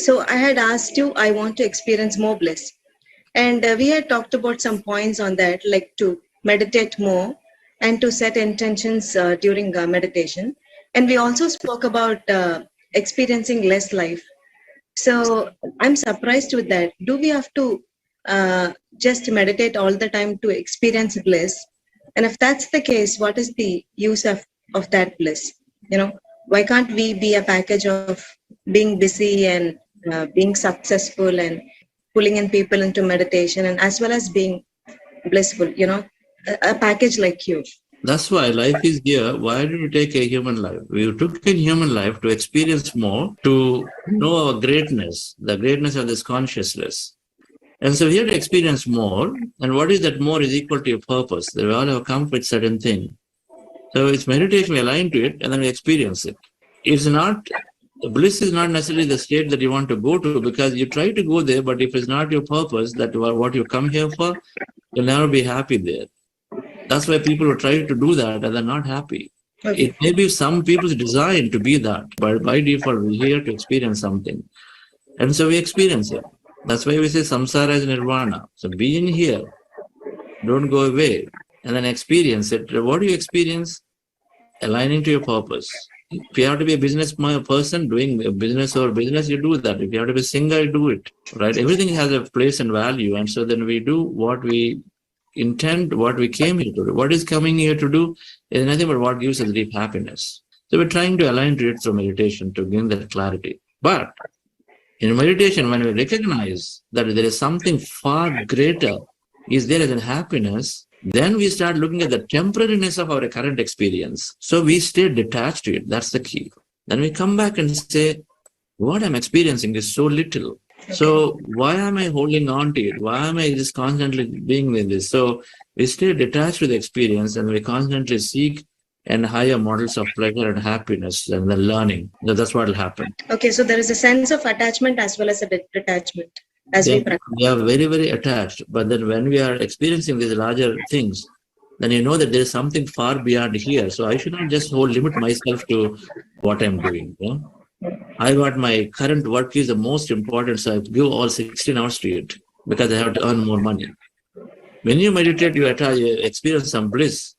So I had asked you, I want to experience more bliss. And we had talked about some points on that, like to meditate more and to set intentions during meditation. And we also spoke about experiencing less life. So I'm surprised with that. Do we have to just meditate all the time to experience bliss? And if that's the case, what is the use of that bliss? You know, why can't we be a package of being busy and being successful and pulling in people into meditation and as well as being blissful, you know, a package like you? That's why life is here. Why did we take a human life? We took a human life to experience more, to know our greatness, the greatness of this consciousness. And so we have to experience more. And what is that more is equal to your purpose. They all have come with certain thing. So it's meditation, we align to it, and then we experience it. It's not, bliss is not necessarily the state that you want to go to, because you try to go there, but if it's not your purpose, that what you come here for, you'll never be happy there. That's why people who try to do that and they're not happy. Okay. It may be some people's design to be that, but by default, we're here to experience something. And so we experience it. That's why we say samsara is nirvana. So be in here, don't go away, and then experience it. What do you experience? Aligning to your purpose. If you have to be a business person doing a business or business, you do that. If you have to be a singer, you do it. Right? Everything has a place and value. And so then we do what we intend, what we came here to do. What is coming here to do is nothing but what gives us deep happiness. So we're trying to align to it through meditation to gain that clarity. But in meditation, when we recognize that there is something far greater is there than happiness, then we start looking at the temporariness of our current experience. So we stay detached to it. That's the key. Then we come back and say, what I'm experiencing is so little. Okay. So why am I holding on to it? Why am I just constantly being in this? So we stay detached to the experience and we constantly seek and higher models of pleasure and happiness and the learning. That's what will happen. Okay, so there is a sense of attachment as well as a detachment as we practice. We are very, very attached. But then when we are experiencing these larger things, then you know that there is something far beyond here. So I should not just limit myself to what I'm doing. You know? I got my current work is the most important, so I give all 16 hours to it because I have to earn more money. When you meditate, you experience some bliss.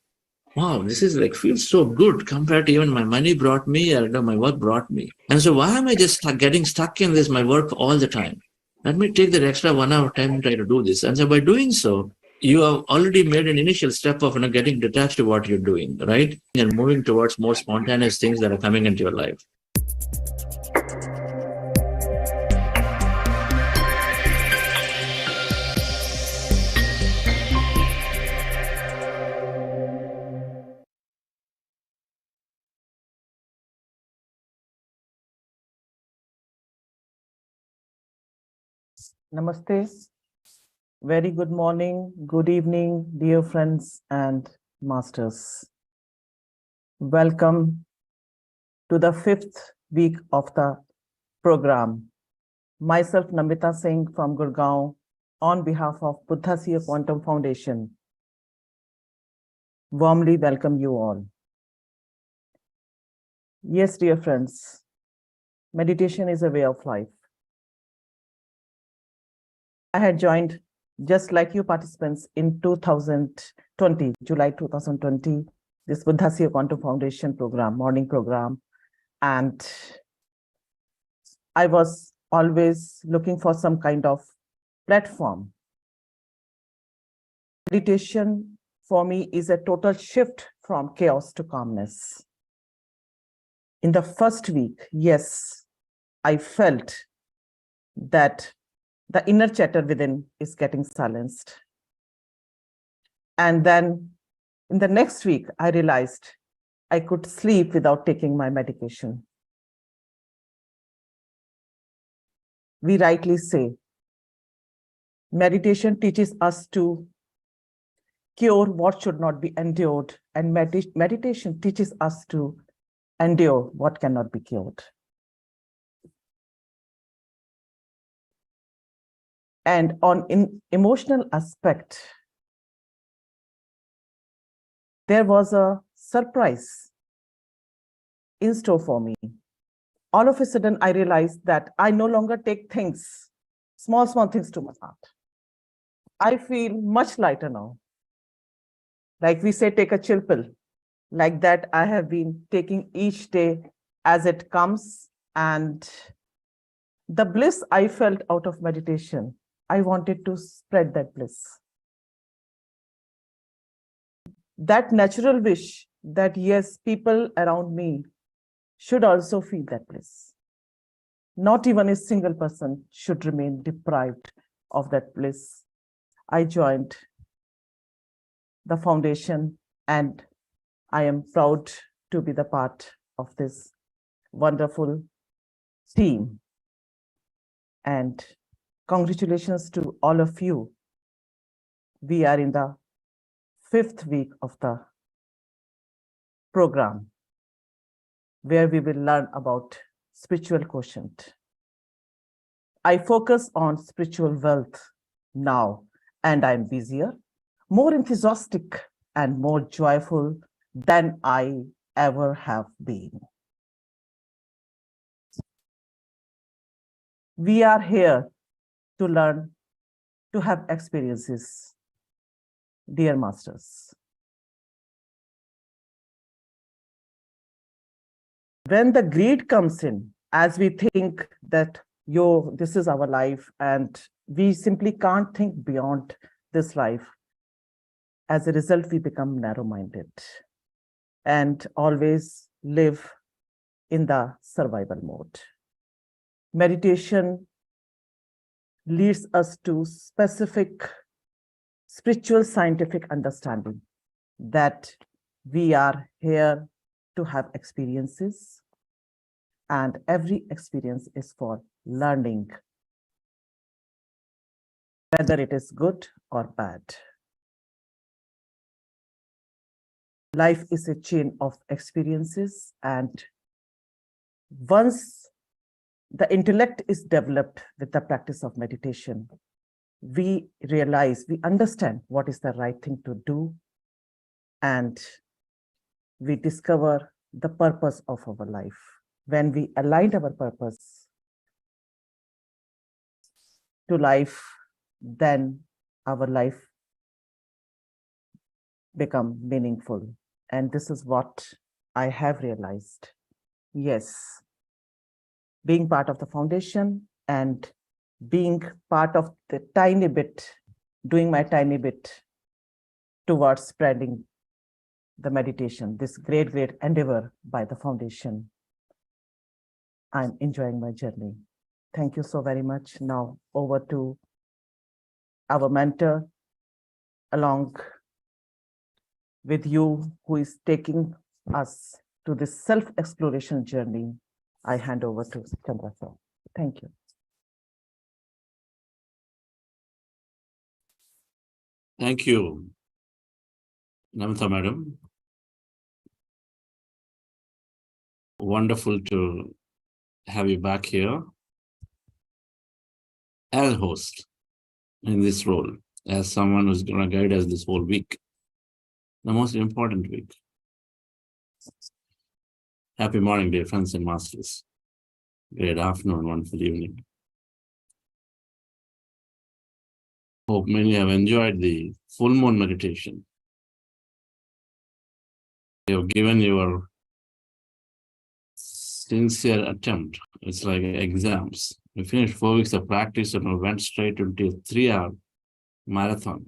Wow, this is like feels so good compared to even my money brought me or my work brought me. And so why am I just getting stuck in this, my work all the time? Let me take that extra 1 hour time and try to do this. And so by doing so, you have already made an initial step of getting detached to what you're doing, right? And moving towards more spontaneous things that are coming into your life. Namaste. Very good morning, good evening, dear friends and masters. Welcome to the 5th week of the program. Myself, Namita Singh from Gurgaon, on behalf of Buddhasiya Quantum Foundation, warmly welcome you all. Yes, dear friends, meditation is a way of life. I had joined, just like you participants, in 2020, July 2020, this Buddhasiya Quantum Foundation program, morning program. And I was always looking for some kind of platform. Meditation for me is a total shift from chaos to calmness. In the first week, yes, I felt that the inner chatter within is getting silenced. And then in the next week, I realized I could sleep without taking my medication. We rightly say, meditation teaches us to cure what should not be endured, and meditation teaches us to endure what cannot be cured. And on emotional aspect, there was a surprise in store for me. all of a sudden I realized that I no longer take things, small things to my heart. I feel much lighter now. Like we say, take a chill pill. Like that, I have been taking each day as it comes. And the bliss I felt out of meditation, I wanted to spread that bliss. That natural wish that, yes, people around me should also feel that bliss. Not even a single person should remain deprived of that bliss. I joined the foundation and I am proud to be the part of this wonderful team. And congratulations to all of you. We are in the 5th week of the program where we will learn about spiritual quotient. I focus on spiritual wealth now, and I'm busier, more enthusiastic, and more joyful than I ever have been. We are here to learn, to have experiences, dear masters. When the greed comes in, as we think that, this is our life, and we simply can't think beyond this life, as a result, we become narrow-minded and always live in the survival mode. Meditation leads us to specific spiritual scientific understanding that we are here to have experiences, and every experience is for learning, whether it is good or bad. Life is a chain of experiences, and once the intellect is developed with the practice of meditation, we realize, we understand what is the right thing to do, and we discover the purpose of our life. When we align our purpose to life, then our life become meaningful. And this is what I have realized. Yes, being part of the foundation and being part of the tiny bit, doing my tiny bit towards spreading the meditation, this great endeavor by the foundation. I'm enjoying my journey. Thank you so very much. Now over to our mentor, along with you, who is taking us to this self-exploration journey. I hand over to Chandra sir. Thank you. Thank you, Namita madam. Wonderful to have you back here as host in this role, as someone who's going to guide us this whole week, the most important week. Happy morning, dear friends and masters. Great afternoon, wonderful evening. Hope many have enjoyed the full moon meditation. You have given your sincere attempt. It's like exams. We finished 4 weeks of practice and we went straight into a 3-hour marathon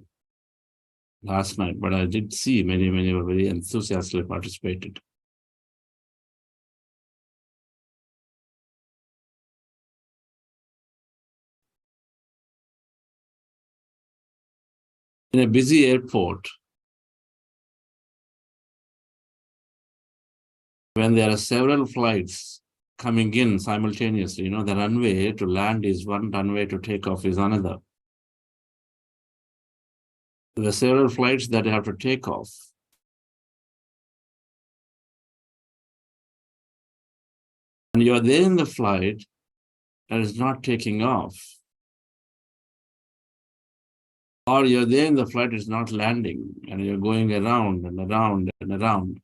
last night. But I did see many were very enthusiastically participated. In a busy airport, when there are several flights coming in simultaneously, the runway to land is one, runway to take off is another. There are several flights that have to take off. And you are there in the flight that is not taking off. Or you're there in the flight is not landing, and you're going around and around and around.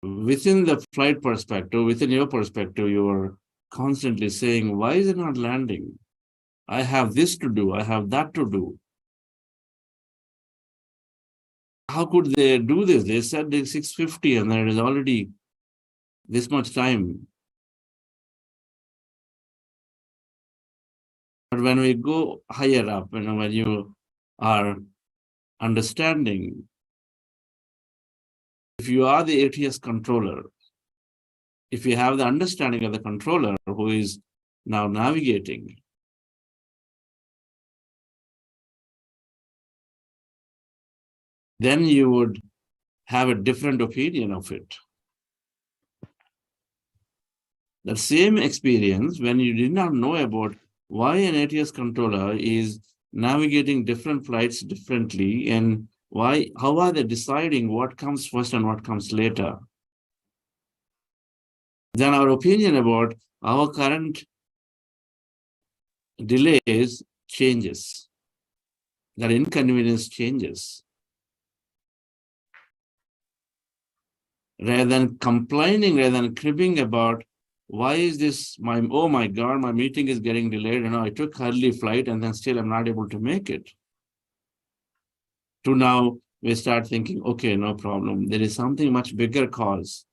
within the flight perspective, within your perspective, you are constantly saying, why is it not landing? I have this to do, I have that to do. How could they do this? They said it's 6:50 and there is already this much time. But when we go higher up, when you are understanding, if you are the ATS controller, if you have the understanding of the controller who is now navigating, then you would have a different opinion of it. The same experience, when you did not know about why an ATS controller is navigating different flights differently and how are they deciding what comes first and what comes later, then our opinion about our current delays changes. That inconvenience changes. Rather than complaining, rather than cribbing about why is this, oh my God, my meeting is getting delayed, I took early flight and then still I'm not able to make it. To now we start thinking, okay, no problem. There is something much bigger cause.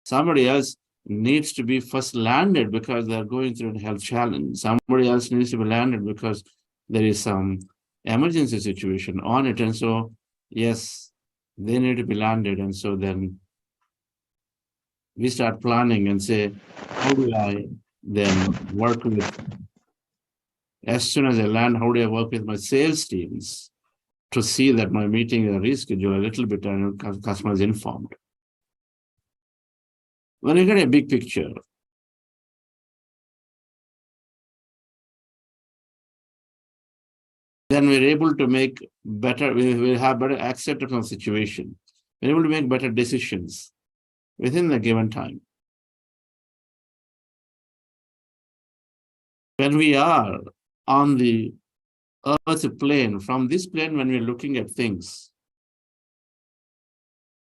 Somebody else needs to be first landed because they're going through a health challenge. Somebody else needs to be landed because there is some emergency situation on it. And so, yes, they need to be landed. And so then we start planning and say, how do I then work with, as soon as I land, how do I work with my sales teams to see that my meeting is rescheduled a little bit and customer is informed? When you get a big picture, then we're able to make better, we'll have better acceptance of the situation. We're able to make better decisions within the given time. When we are on the earth plane, from this plane, when we're looking at things,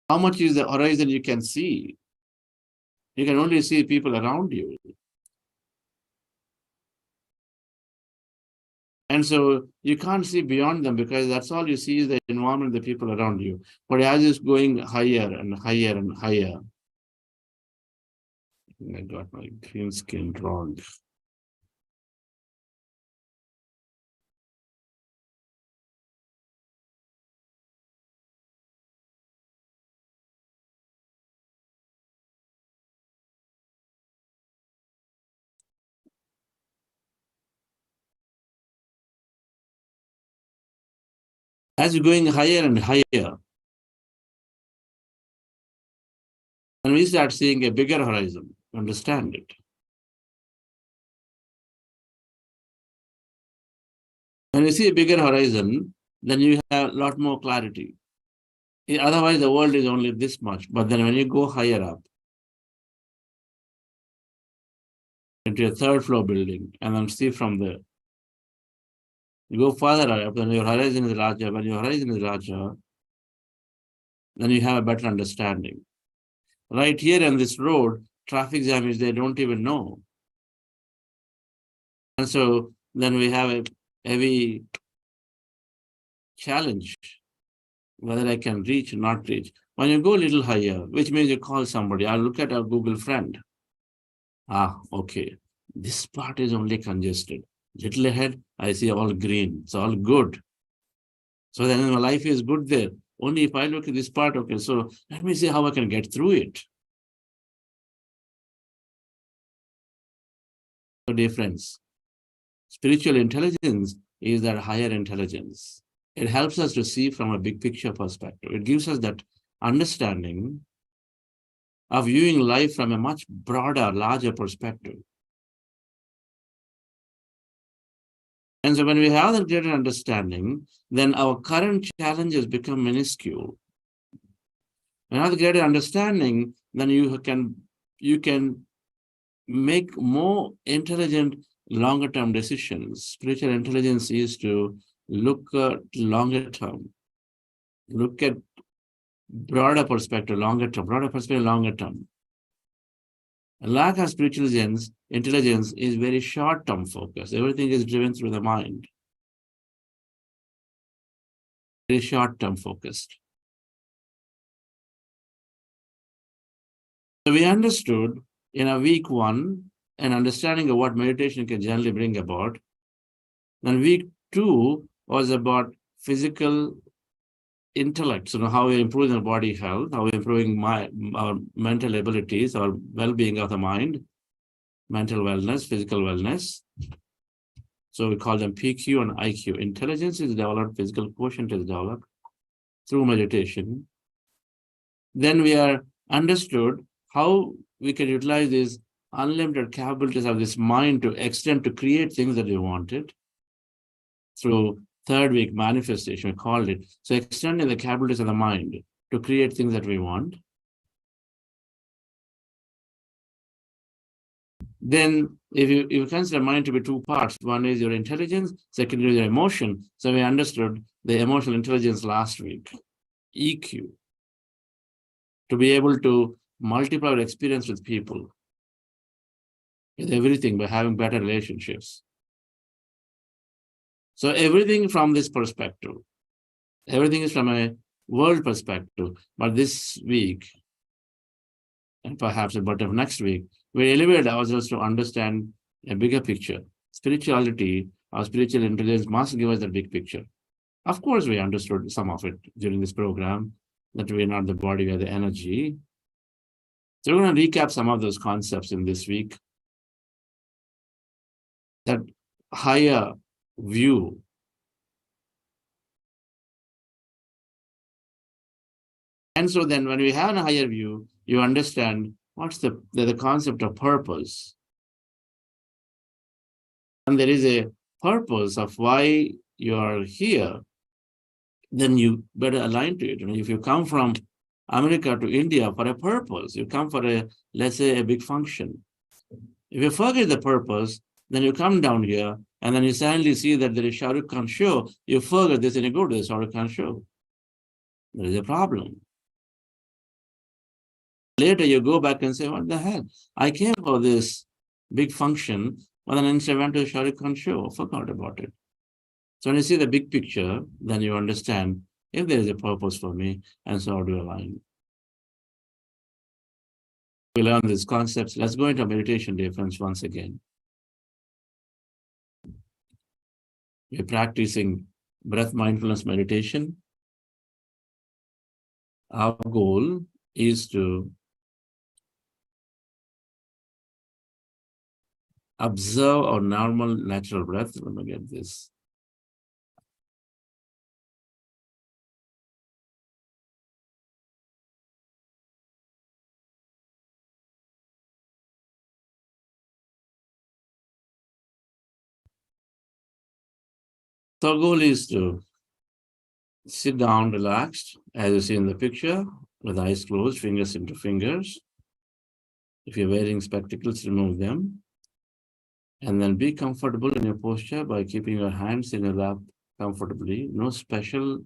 how much is the horizon you can see? You can only see people around you. And so you can't see beyond them because that's all you see is the environment, the people around you. But as it's going higher and higher and higher, I got my green screen wrong. As you're going higher and higher, and we start seeing a bigger horizon, understand it. When you see a bigger horizon, then you have a lot more clarity. Otherwise, the world is only this much. But then when you go higher up, into a third floor building, and then see from there, you go further up, then your horizon is larger. When your horizon is larger, then you have a better understanding. Right here on this road, traffic jam is they don't even know. And so then we have a heavy challenge, whether I can reach or not reach. When you go a little higher, which means you call somebody, I'll look at our Google friend. Okay, this part is only congested. Little ahead, I see all green. It's all good. So then my life is good there. Only if I look at this part, okay, so let me see how I can get through it. So dear friends, spiritual intelligence is that higher intelligence. It helps us to see from a big picture perspective. It gives us that understanding of viewing life from a much broader, larger perspective. And so when we have that greater understanding, then our current challenges become minuscule. When you have the greater understanding, then you can make more intelligent, longer-term decisions. Spiritual intelligence is to look at longer term, look at broader perspective, longer term, broader perspective, longer term. A lack of spiritual intelligence is very short-term focus. Everything is driven through the mind. Very short-term focused. So we understood in a week one an understanding of what meditation can generally bring about. Then week two was about physical intellect, so how we're improving our body health, how we're improving our mental abilities, our well-being of the mind, mental wellness, physical wellness. So we call them PQ and IQ. Intelligence is developed, physical quotient is developed through meditation. Then we are understood how we can utilize these unlimited capabilities of this mind to extend to create things that we wanted through third week manifestation, we called it. So extending the capabilities of the mind to create things that we want. Then if you consider mind to be two parts, one is your intelligence, second is your emotion. So we understood the emotional intelligence last week, EQ, to be able to multiply our experience with people, with everything, by having better relationships. So everything from this perspective, everything is from a world perspective. But this week, and perhaps a bit of next week, we elevate ourselves to understand a bigger picture. Spirituality, our spiritual intelligence must give us the big picture. Of course, we understood some of it during this program, that we are not the body, we are the energy. So we're going to recap some of those concepts in this week. That higher view. And so then when we have a higher view, you understand what's the concept of purpose. And there is a purpose of why you are here, then you better align to it. You know, if you come from America to India for a purpose, you come for a, let's say, a big function. If you forget the purpose, then you come down here and then you suddenly see that there is Shah Rukh Khan show, you forget this and you go to the Shah Rukh Khan show. There is a problem. Later you go back and say, what the hell? I came for this big function, but then instead I went to the Shah Rukh Khan show, forgot about it. So when you see the big picture, then you understand if there is a purpose for me, and so how do you align? We learn these concepts. Let's go into meditation difference once again. We're practicing breath mindfulness meditation. Our goal is to observe our normal natural breath. Let me get this. So our goal is to sit down relaxed, as you see in the picture, with eyes closed, fingers into fingers. If you're wearing spectacles, remove them. And then be comfortable in your posture by keeping your hands in your lap comfortably. No special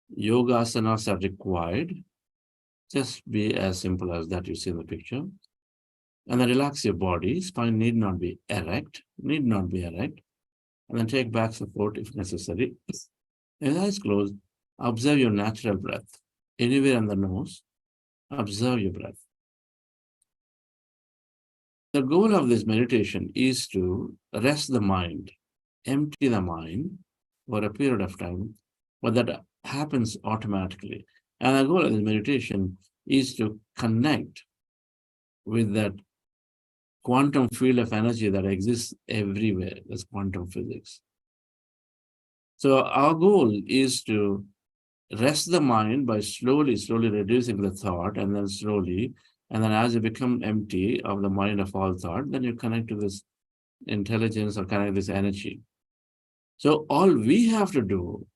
yoga asanas are required. Just be as simple as that you see in the picture. And then relax your body. Spine need not be erect. And then take back support if necessary. With eyes closed, observe your natural breath. Anywhere on the nose, observe your breath. The goal of this meditation is to rest the mind, empty the mind for a period of time, but that happens automatically. And the goal of this meditation is to connect with that quantum field of energy that exists everywhere. That's quantum physics. So our goal is to rest the mind by slowly reducing the thought, and then as you become empty of the mind of all thought, then you connect to this intelligence or connect this energy. So all we have to do,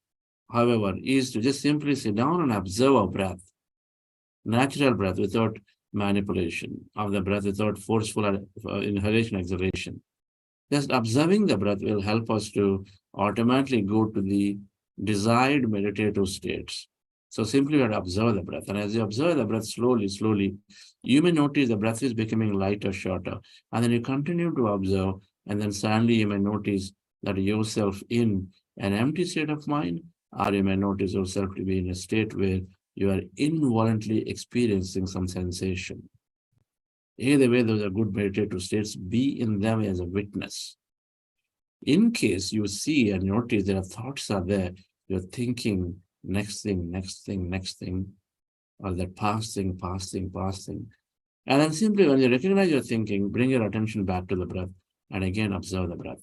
however, is to just simply sit down and observe our breath, natural breath, without manipulation of the breath, without forceful inhalation, exhalation. Just observing the breath will help us to automatically go to the desired meditative states. So simply you have to observe the breath. And as you observe the breath slowly, slowly, you may notice the breath is becoming lighter, shorter. And then you continue to observe. And then suddenly you may notice that yourself in an empty state of mind, or you may notice yourself to be in a state where you are involuntarily experiencing some sensation. Either way, those are good meditative states. Be in them as a witness. In case you see and notice that thoughts are there, you're thinking next thing, next thing, next thing, or that past thing, past thing, past thing. And then simply when you recognize your thinking, bring your attention back to the breath and again observe the breath.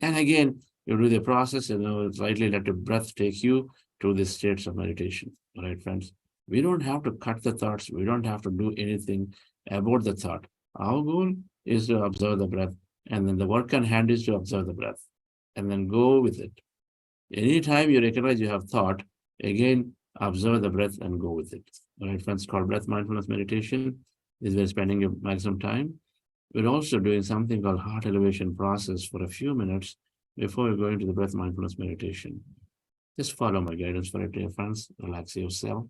And again, you do the process and slightly let the breath take you to the states of meditation. All right, friends. We don't have to cut the thoughts. We don't have to do anything about the thought. Our goal is to observe the breath. And then the work on hand is to observe the breath. And then go with it. Anytime you recognize you have thought, again, observe the breath and go with it. All right, friends, called breath mindfulness meditation. This is where spending your maximum time. We're also doing something called heart elevation process for a few minutes before we go into the breath mindfulness meditation. Just follow my guidance for it, dear friends. Relax yourself.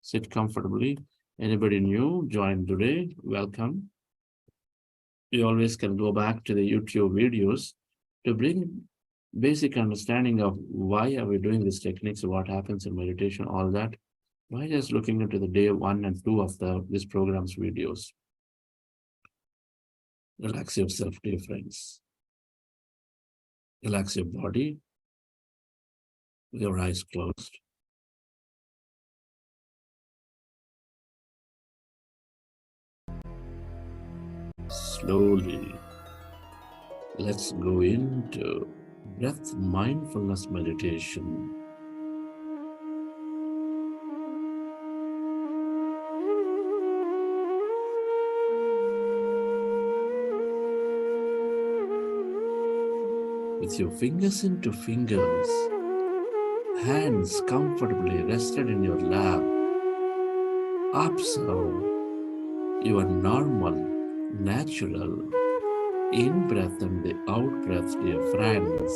Sit comfortably. Anybody new, join today. Welcome. You always can go back to the YouTube videos to bring basic understanding of why are we doing these techniques, what happens in meditation, all that, by just looking into the day 1 and 2 of this program's videos. Relax yourself, dear friends. Relax your body with your eyes closed. Slowly, let's go into breath mindfulness meditation. With your fingers into fingers, hands comfortably rested in your lap, observe your normal, natural in-breath and the out-breath, dear friends.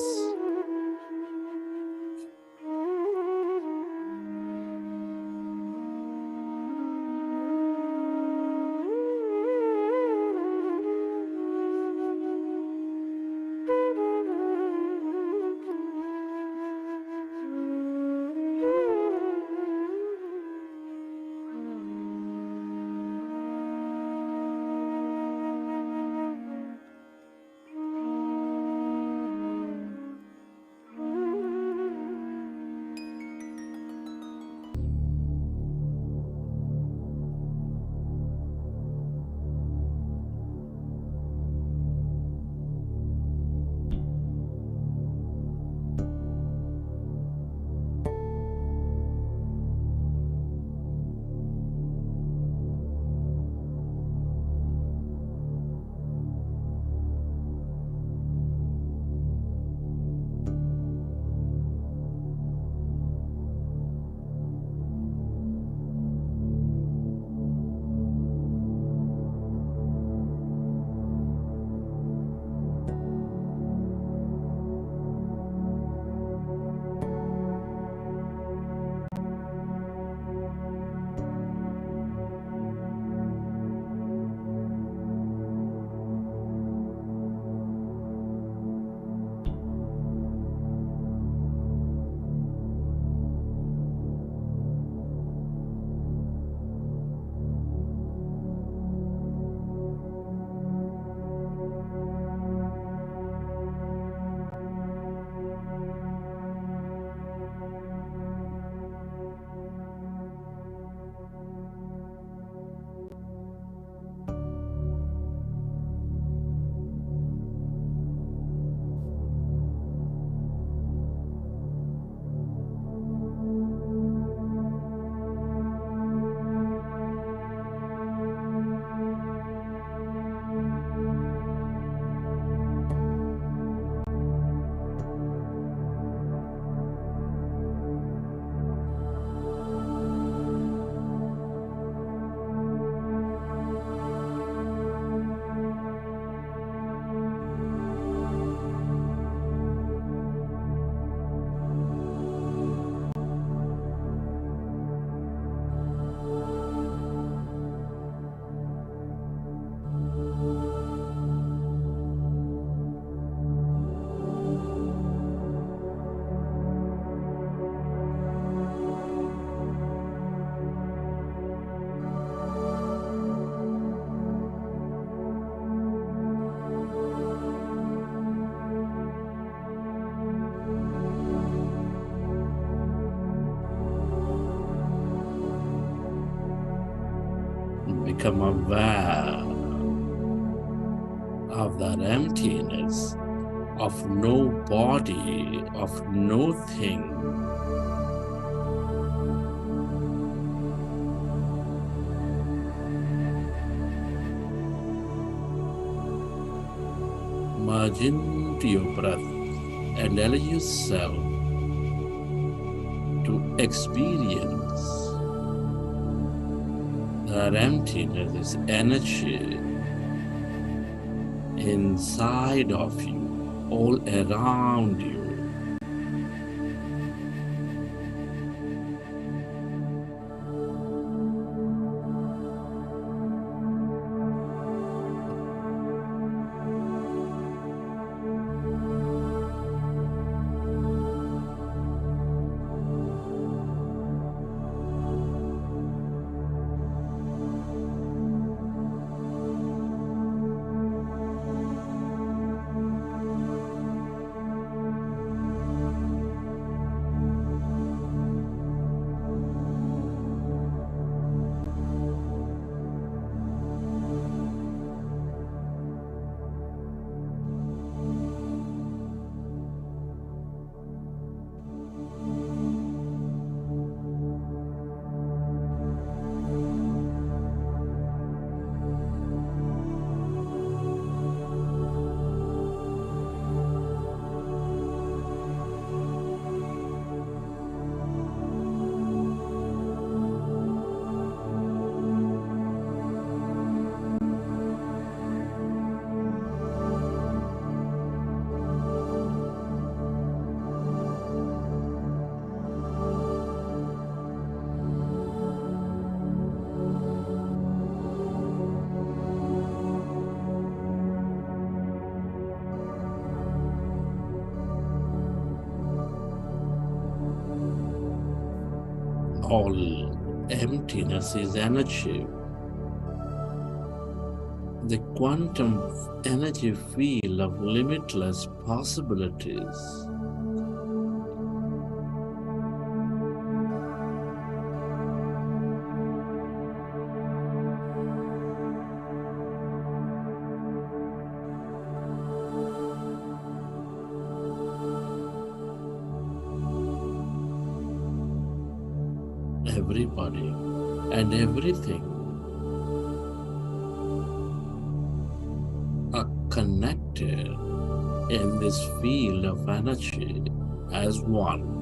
become aware of that emptiness, of no body, of no thing. Merge into your breath and allow yourself to experience that emptiness, this energy inside of you, all around you. All emptiness is energy. The quantum energy field of limitless possibilities. Everybody and everything are connected in this field of energy as one.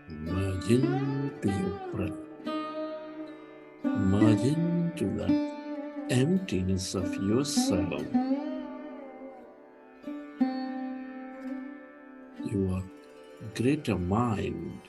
Merge into your breath. Merge into the emptiness of yourself. Your greater mind.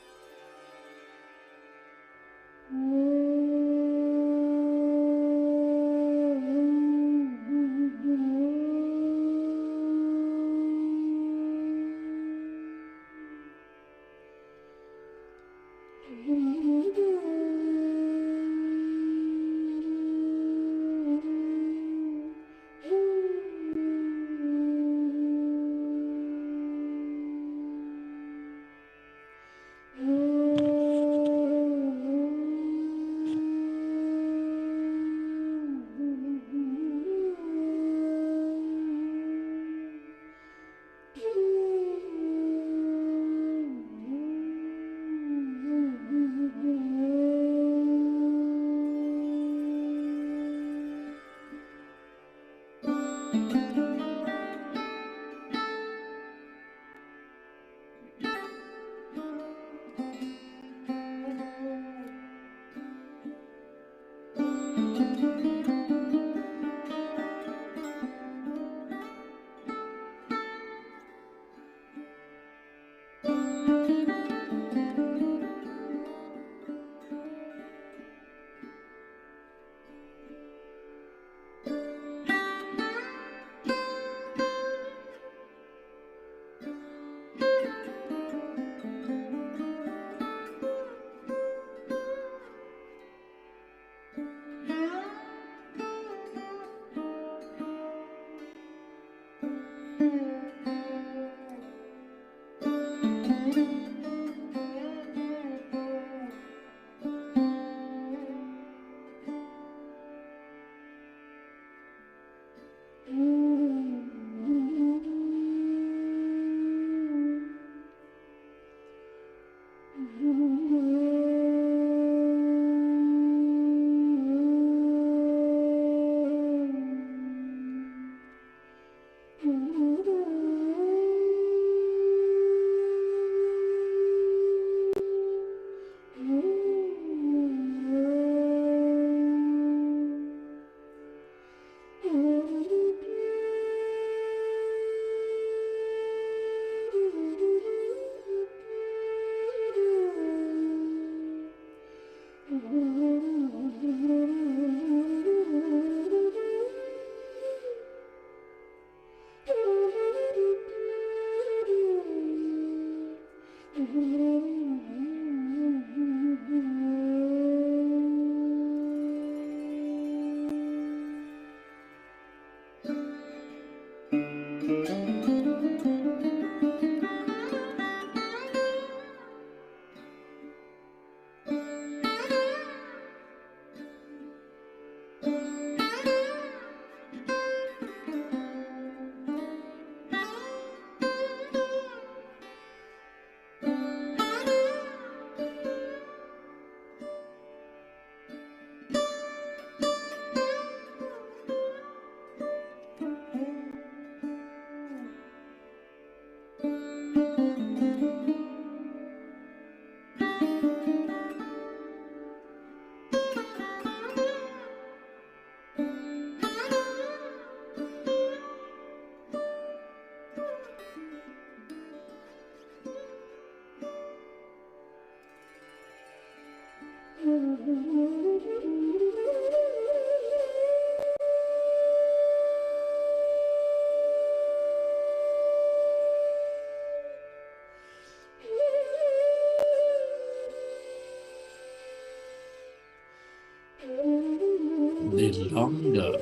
The longer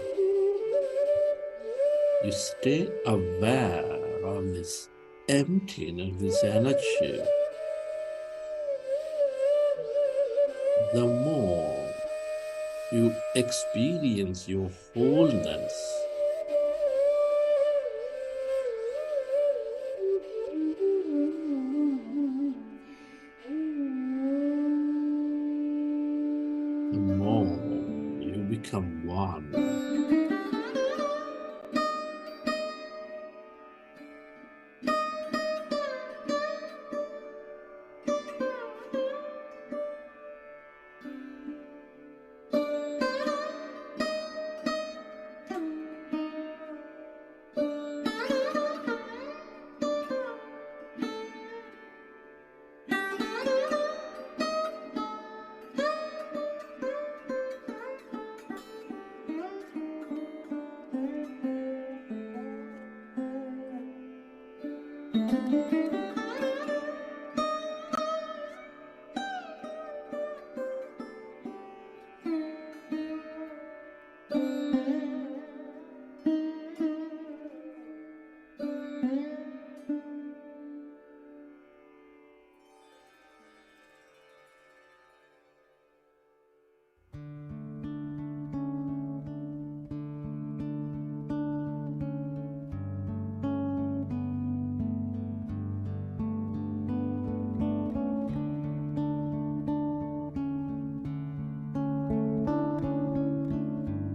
you stay aware of this emptiness, this energy, the more you experience your wholeness. The more you become one.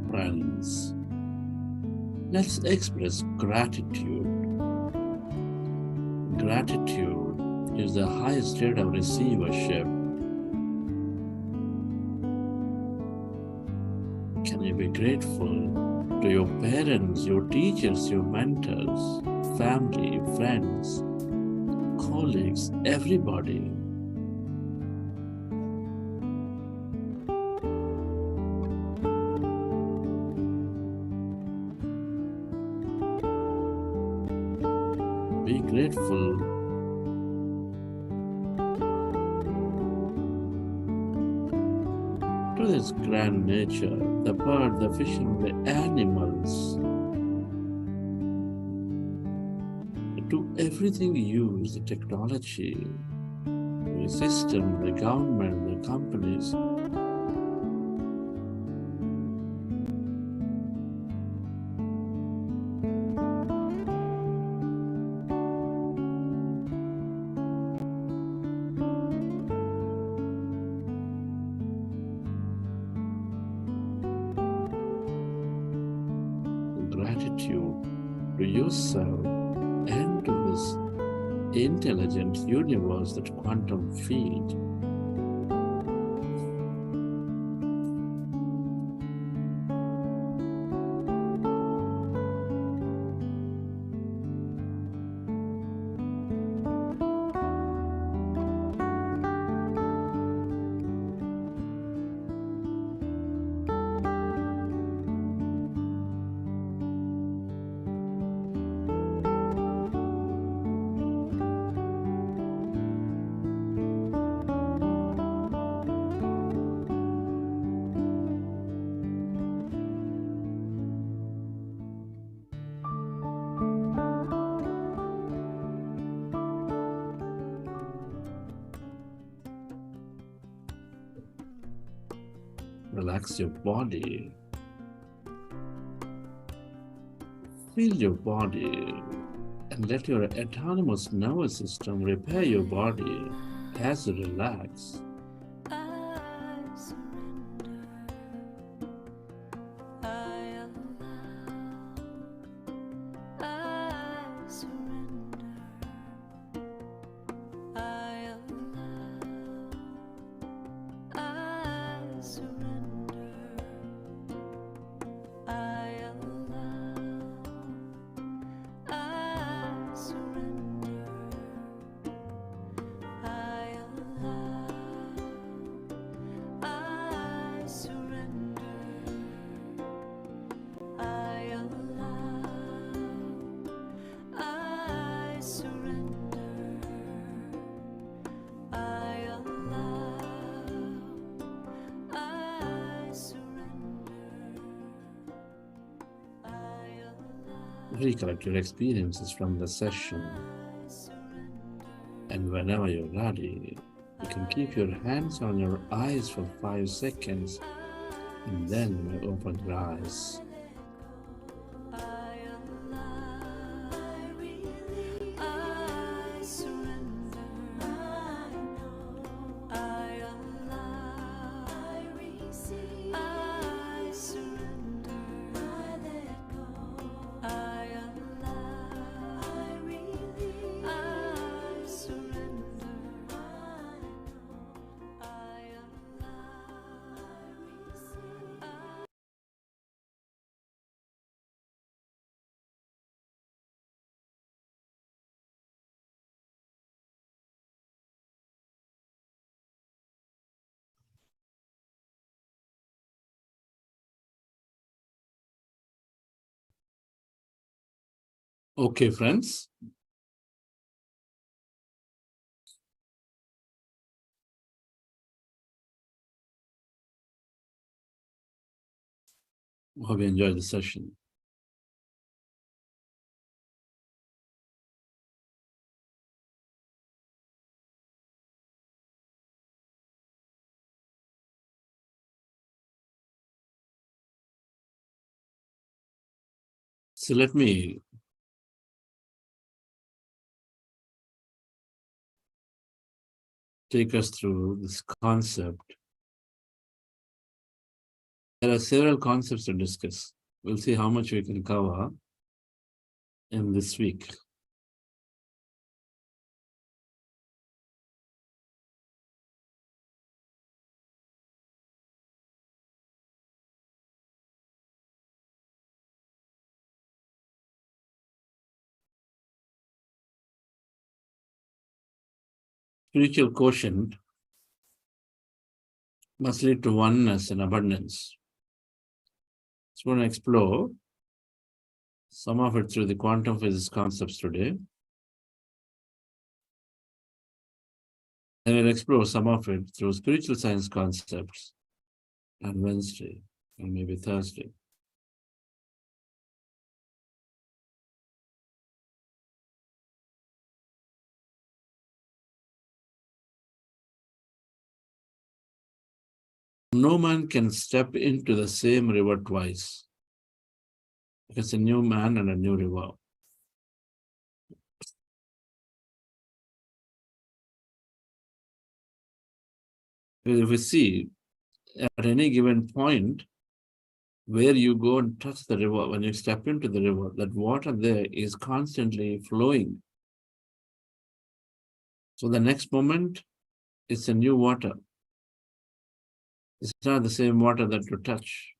Friends, let's express gratitude. Gratitude is the highest state of receivership. Can you be grateful to your parents, your teachers, your mentors, family, friends, colleagues, everybody? Be grateful to this grand nature, the bird, the fish, and the animals, to everything we use, the technology, the system, the government, the companies. Gratitude to yourself and to this intelligent universe, that quantum field. Relax your body. Feel your body and let your autonomous nervous system repair your body as you relax. Recollect your experiences from the session, and whenever you're ready, you can keep your hands on your eyes for 5 seconds, and then you may open your eyes. Okay, friends. Hope you enjoyed the session. So let me take us through this concept. There are several concepts to discuss. We'll see how much we can cover in this week. Spiritual quotient must lead to oneness and abundance. So we're going to explore some of it through the quantum physics concepts today. And we'll explore some of it through spiritual science concepts on Wednesday and maybe Thursday. No man can step into the same river twice. It's a new man and a new river. If we see at any given point where you go and touch the river, when you step into the river, that water there is constantly flowing. So the next moment, it's a new water. It's not the same water that you touch.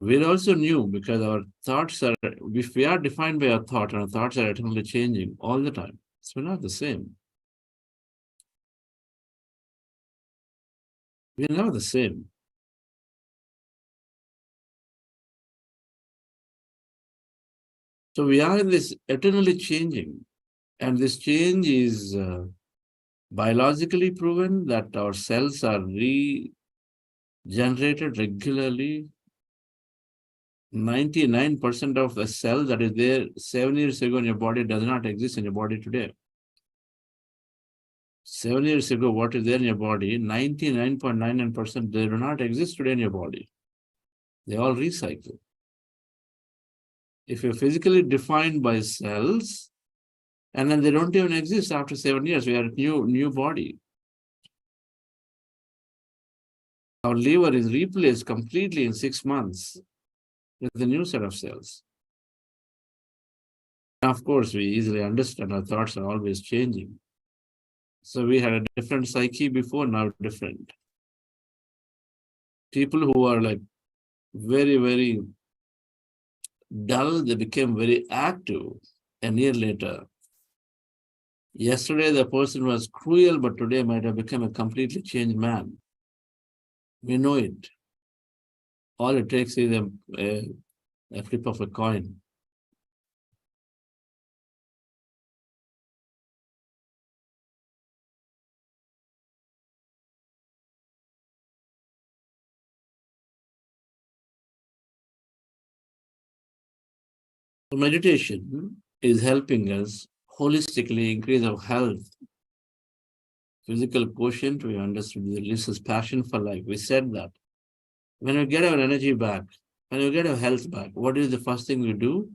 We're also new because our thoughts are, if we are defined by our thought, and our thoughts are eternally changing all the time. So we're not the same. We're never the same. So we are in this eternally changing, and this change is biologically proven that our cells are regenerated regularly. 99% of the cell that is there 7 years ago in your body does not exist in your body today. 7 years ago, what is there in your body, 99.99%, they do not exist today in your body. They all recycle. If you're physically defined by cells, and then they don't even exist after 7 years, we are a new body. Our liver is replaced completely in 6 months with a new set of cells. Of course, we easily understand our thoughts are always changing. So we had a different psyche before, now different. People who are like very, very dull, they became very active a year later. Yesterday, the person was cruel, but today might have become a completely changed man. We know it. All it takes is a flip of a coin. Meditation is helping us holistically increase our health. Physical quotient, we understood this is passion for life. We said that. When we get our energy back, when we get our health back, what is the first thing we do?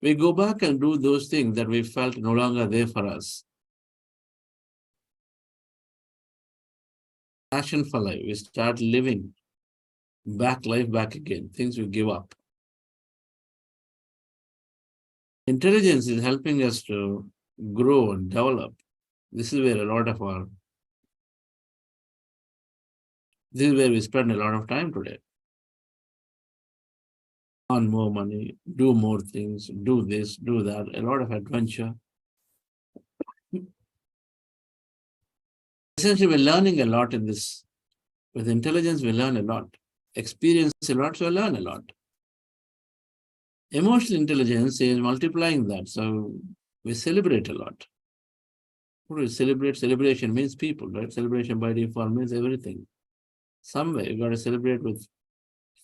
We go back and do those things that we felt no longer there for us. Passion for life. We start living life back again, things we give up. Intelligence is helping us to grow and develop. This is where we spend a lot of time today. Earn more money, do more things, do this, do that, a lot of adventure. Essentially, we're learning a lot in this. With intelligence, we learn a lot. Experience a lot, so we learn a lot. Emotional intelligence is multiplying that, so we celebrate a lot. What do we celebrate? Celebration means people, right? Celebration by default means everything. Somewhere you got to celebrate with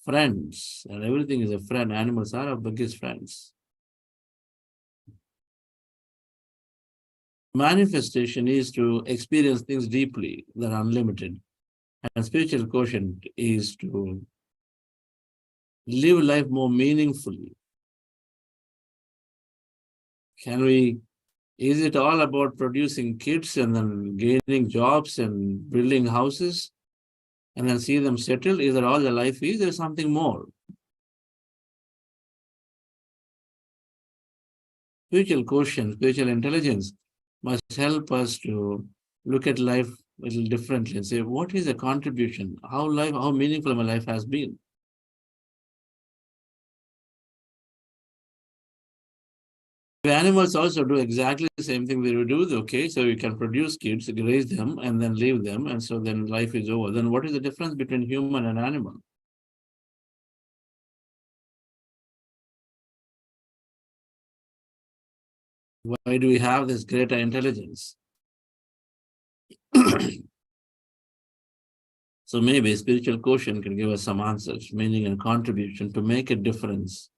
friends, and everything is a friend. Animals are our biggest friends. Manifestation is to experience things deeply that are unlimited. And spiritual quotient is to live life more meaningfully. Is it all about producing kids and then gaining jobs and building houses and then see them settle? Is that all the life is? There's something more. Spiritual quotient, spiritual intelligence must help us to look at life a little differently and say, what is the contribution? How meaningful my life has been? The animals also do exactly the same thing we do, okay? So you can produce kids, raise them, and then leave them, and so then life is over. Then what is the difference between human and animal? Why do we have this greater intelligence? So maybe spiritual quotient can give us some answers, meaning and contribution to make a difference.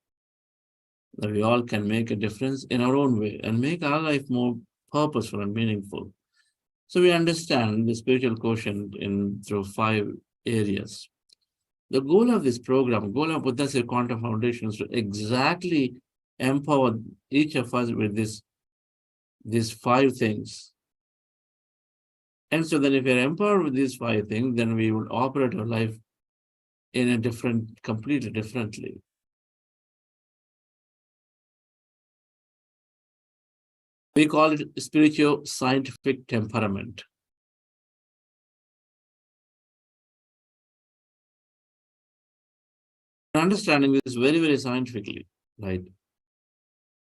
That we all can make a difference in our own way and make our life more purposeful and meaningful. So we understand the spiritual quotient through 5 areas. The goal of this program, goal of Buddha's Quantum Foundation, is to exactly empower each of us with these 5 things. And so then if we're empowered with these 5 things, then we would operate our life in a completely differently. We call it spiritual scientific temperament. Understanding this very, very scientifically, right?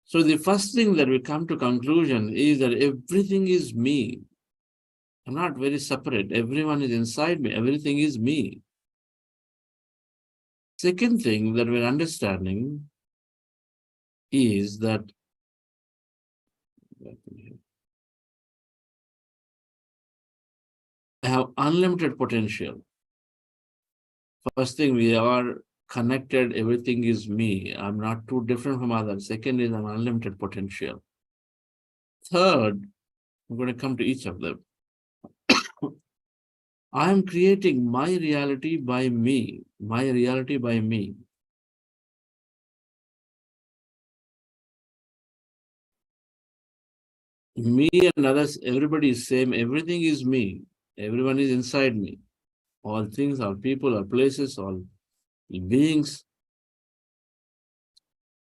So the first thing that we come to conclusion is that everything is me. I'm not very separate. Everyone is inside me. Everything is me. Second thing that we're understanding is that I have unlimited potential. First thing, we are connected. Everything is me. I'm not too different from others. Second is I'm unlimited potential. Third, I'm going to come to each of them. I am creating my reality by me, my reality by me. Me and others, everybody is same, everything is me, everyone is inside me. All things, all people, all places, all beings.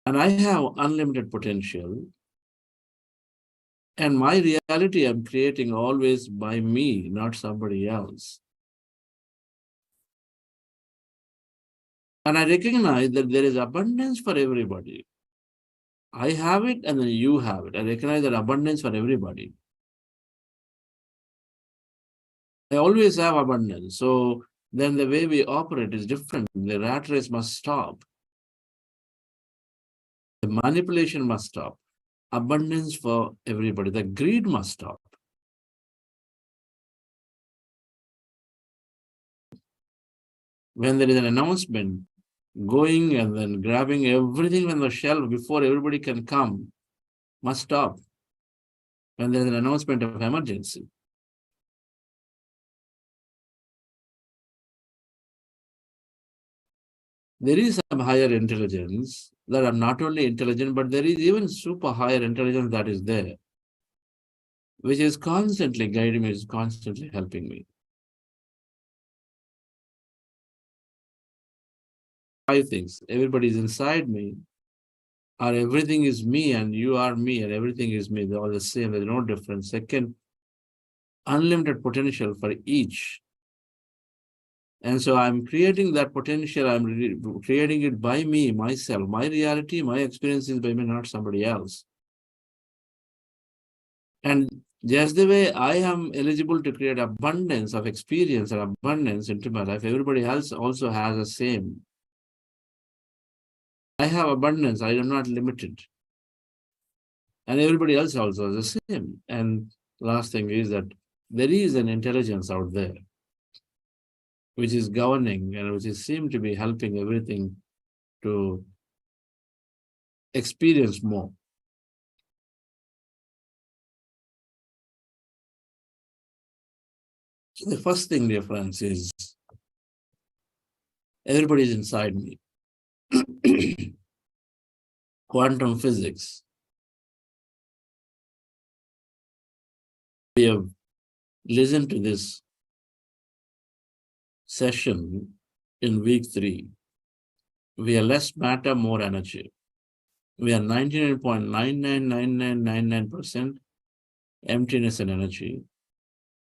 And I have unlimited potential. And my reality I'm creating always by me, not somebody else. And I recognize that there is abundance for everybody. I have it and then you have it. I recognize that abundance for everybody. I always have abundance. So then the way we operate is different. The rat race must stop. The manipulation must stop. Abundance for everybody. The greed must stop. When there is an announcement, going and then grabbing everything on the shelf before everybody can come must stop. When there is an announcement of emergency. There is some higher intelligence that are not only intelligent, but there is even super higher intelligence that is there, which is constantly guiding me, is constantly helping me. 5 things. Everybody is inside me, or everything is me, and you are me, and everything is me. They're all the same. There's no difference. Second, unlimited potential for each. And so I'm creating that potential. I'm creating it by me, myself, my reality, my experience is by me, not somebody else. And just the way I am eligible to create abundance of experience and abundance into my life, everybody else also has the same. I have abundance. I am not limited. And everybody else also has the same. And last thing is that there is an intelligence out there which is governing and which is seem to be helping everything to experience more. So the first thing, dear friends, is everybody is inside me. Quantum physics. We have listened to this session in week 3. We are less matter, more energy. We are 99.999999% emptiness and energy.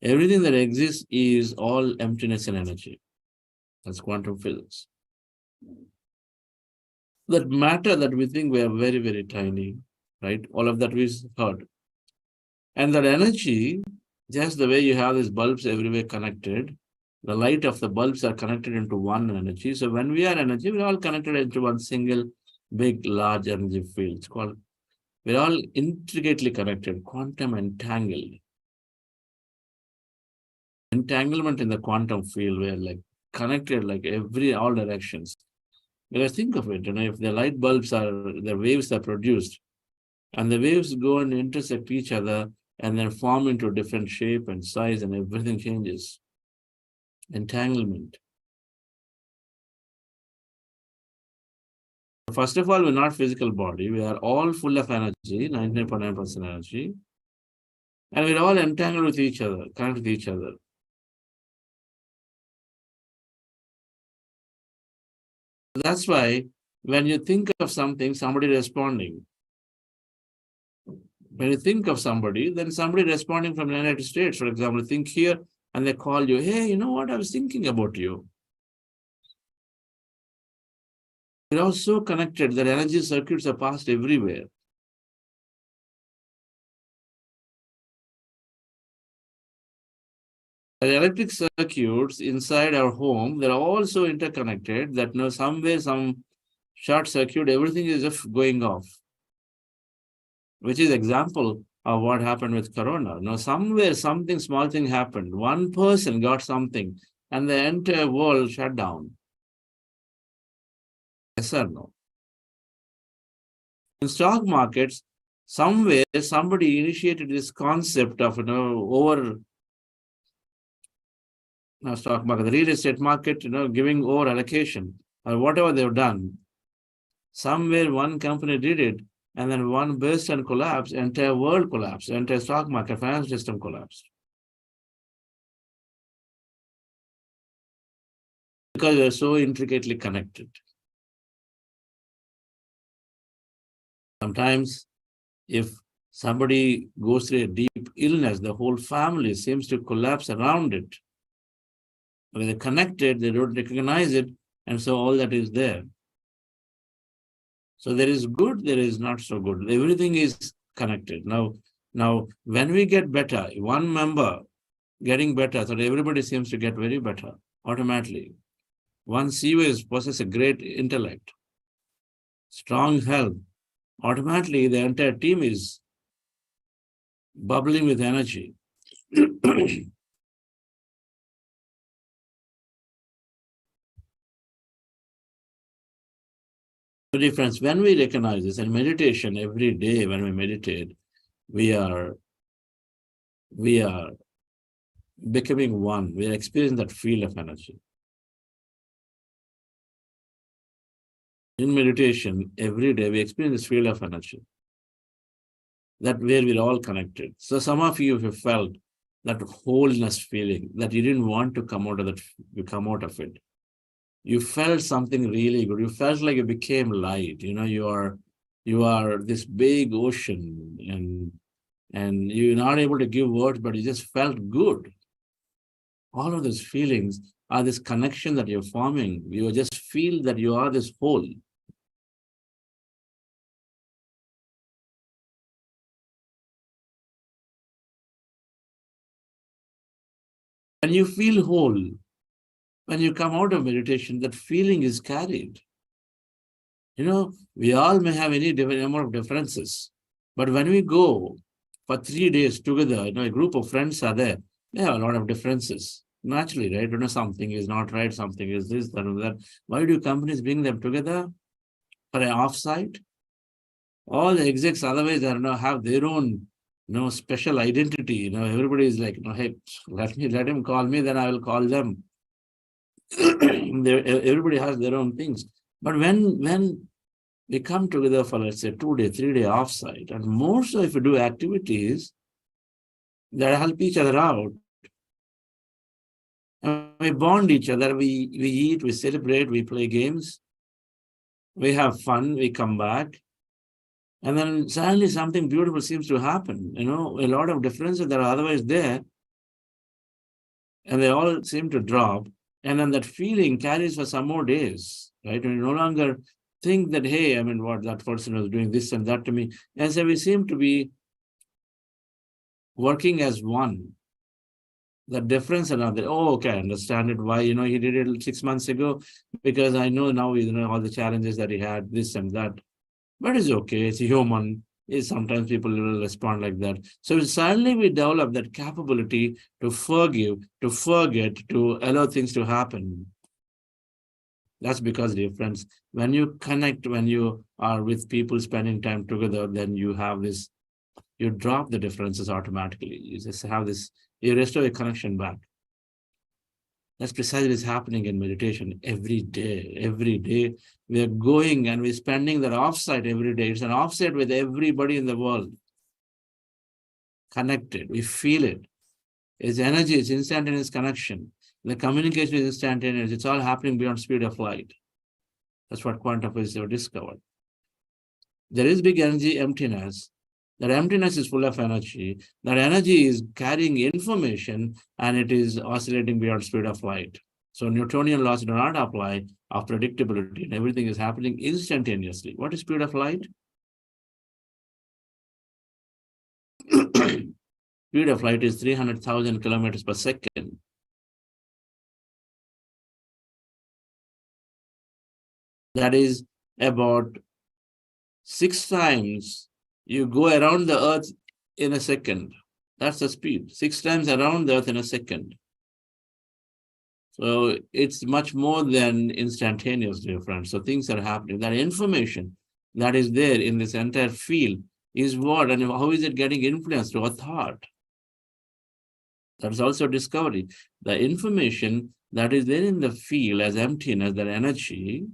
Everything that exists is all emptiness and energy. That's quantum physics. That matter that we think we are very, very tiny, right? All of that we heard. And that energy, just the way you have these bulbs everywhere connected, the light of the bulbs are connected into one energy. So when we are energy, we're all connected into one single big, large energy field. It's called, we're all intricately connected, quantum entangled. Entanglement in the quantum field, we're like connected like all directions. Because think of it, if the light bulbs are, the waves are produced, and the waves go and intersect each other and then form into different shape and size and everything changes. Entanglement. First of all, we're not physical body. We are all full of energy, 99.9% energy. And we're all entangled with each other, connected with each other. That's why when you think of something, somebody responding. When you think of somebody, then somebody responding from the United States, for example, think here and they call you, hey, you know what? I was thinking about you. We're all so connected that energy circuits are passed everywhere. The electric circuits inside our home, they're all so interconnected that somewhere, some short circuit, everything is just going off. Which is example of what happened with Corona. Somewhere, something, small thing happened. One person got something and the entire world shut down. Yes or no? In stock markets, somewhere, somebody initiated this concept of, Now, stock market, the real estate market, giving over allocation or whatever they've done. Somewhere one company did it, and then one burst and collapsed, entire world collapsed, entire stock market, financial system collapsed. Because we are so intricately connected. Sometimes, if somebody goes through a deep illness, the whole family seems to collapse around it. When they're connected, they don't recognize it, and so all that is there. So there is good, there is not so good. Everything is connected. Now, when we get better, one member getting better, so everybody seems to get very better automatically. One CEO possesses a great intellect, strong health. Automatically, the entire team is bubbling with energy. The difference when we recognize this, and meditation every day when we meditate, we are becoming one. We are experiencing that field of energy. In meditation, every day we experience this field of energy. That where we're all connected. So some of you have felt that wholeness feeling, that you didn't want to come out of that, you come out of it. You felt something really good. You felt like you became light. You are this big ocean, and you're not able to give words, but you just felt good. All of those feelings are this connection that you're forming. You just feel that you are this whole. When you feel whole, when you come out of meditation, that feeling is carried. We all may have any number of differences, but when we go for 3 days together, a group of friends are there, they have a lot of differences. Naturally, right? Something is not right, something is this, that, and that. Why do companies bring them together for an offsite? All the execs otherwise have their own special identity. Everybody is like, hey, let him call me, then I will call them. Everybody has their own things. But when we come together for, let's say, 2-day, 3-day offsite, and more so if we do activities that help each other out, and we bond each other, we eat, we celebrate, we play games, we have fun, we come back, and then suddenly something beautiful seems to happen. A lot of differences that are otherwise there, and they all seem to drop. And then that feeling carries for some more days, right? And you no longer think that, hey, what that person was doing this and that to me. And so we seem to be working as one. The difference another, okay, I understand it. Why, he did it 6 months ago, because I know now, all the challenges that he had, this and that. But it's okay, it's human. Sometimes people will respond like that. So suddenly we develop that capability to forgive, to forget, to allow things to happen. That's because, dear friends, when you connect, when you are with people spending time together, then you have this, you drop the differences automatically. You just have this, you restore a connection back. That's precisely what's happening in meditation every day. Every day we are going and we're spending that offsite every day. It's an offsite with everybody in the world. Connected. We feel it. It's energy. It's instantaneous connection. The communication is instantaneous. It's all happening beyond speed of light. That's what quantum physics have discovered. There is big energy emptiness. That emptiness is full of energy. That energy is carrying information, and it is oscillating beyond speed of light. So Newtonian laws do not apply of predictability, and everything is happening instantaneously. What is speed of light? Speed of light is 300,000 kilometers per second. That is about 6 times you go around the earth in a second. That's the speed. 6 times around the earth in a second. So it's much more than instantaneous, dear friends. So things are happening. That information that is there in this entire field is what, and how is it getting influenced through a thought? That's also discovery. The information that is there in the field as emptiness, that energy,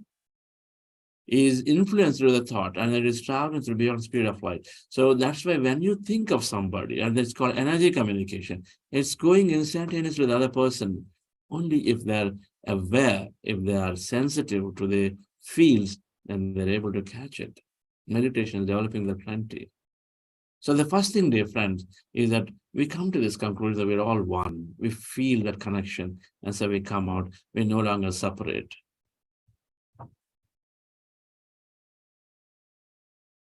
is influenced through the thought, and it is traveling through beyond speed of light. So that's why when you think of somebody, and it's called energy communication, it's going instantaneously to the other person only if they're aware, if they are sensitive to the fields, then they're able to catch it. Meditation is developing the plenty. So the first thing, dear friends, is that we come to this conclusion that we're all one. We feel that connection, and so we come out. We're no longer separate.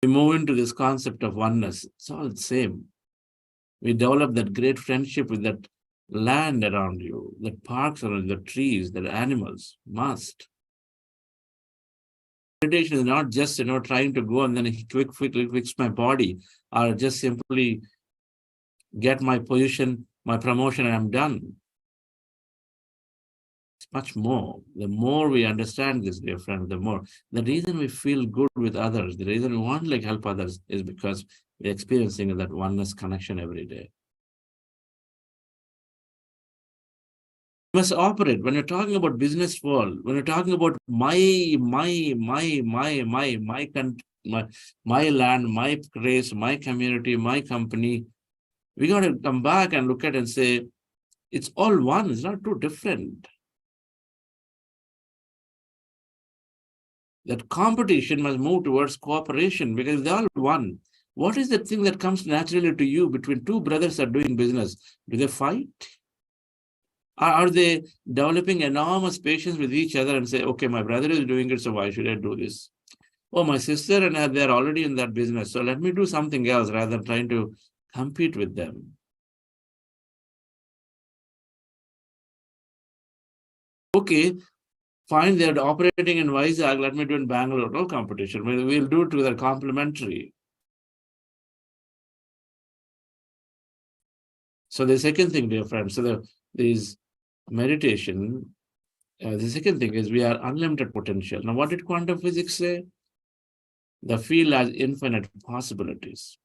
We move into this concept of oneness. It's all the same. We develop that great friendship with that land around you, the parks around you, the trees, the animals. Must. Meditation is not just, trying to go and then quickly fix my body, or just simply get my position, my promotion, and I'm done. It's much more. The more we understand this, dear friend, the more. The reason we feel good with others, the reason we want to help others, is because we're experiencing that oneness connection every day. We must operate. When you're talking about business world, when you're talking about my land, my race, my community, my company, we got to come back and look at and say, it's all one. It's not too different. That competition must move towards cooperation, because they're all one. What is the thing that comes naturally to you between two brothers that are doing business? Do they fight? Are they developing enormous patience with each other and say, okay, my brother is doing it, so why should I do this? Oh, my sister and they're already in that business, so let me do something else rather than trying to compete with them. Okay, fine, they're operating in Vizag, let me do in Bangalore. No competition. We'll do it together, complementary. So the second thing, dear friends, so these meditation, the second thing is we are unlimited potential. Now, what did quantum physics say? The field has infinite possibilities.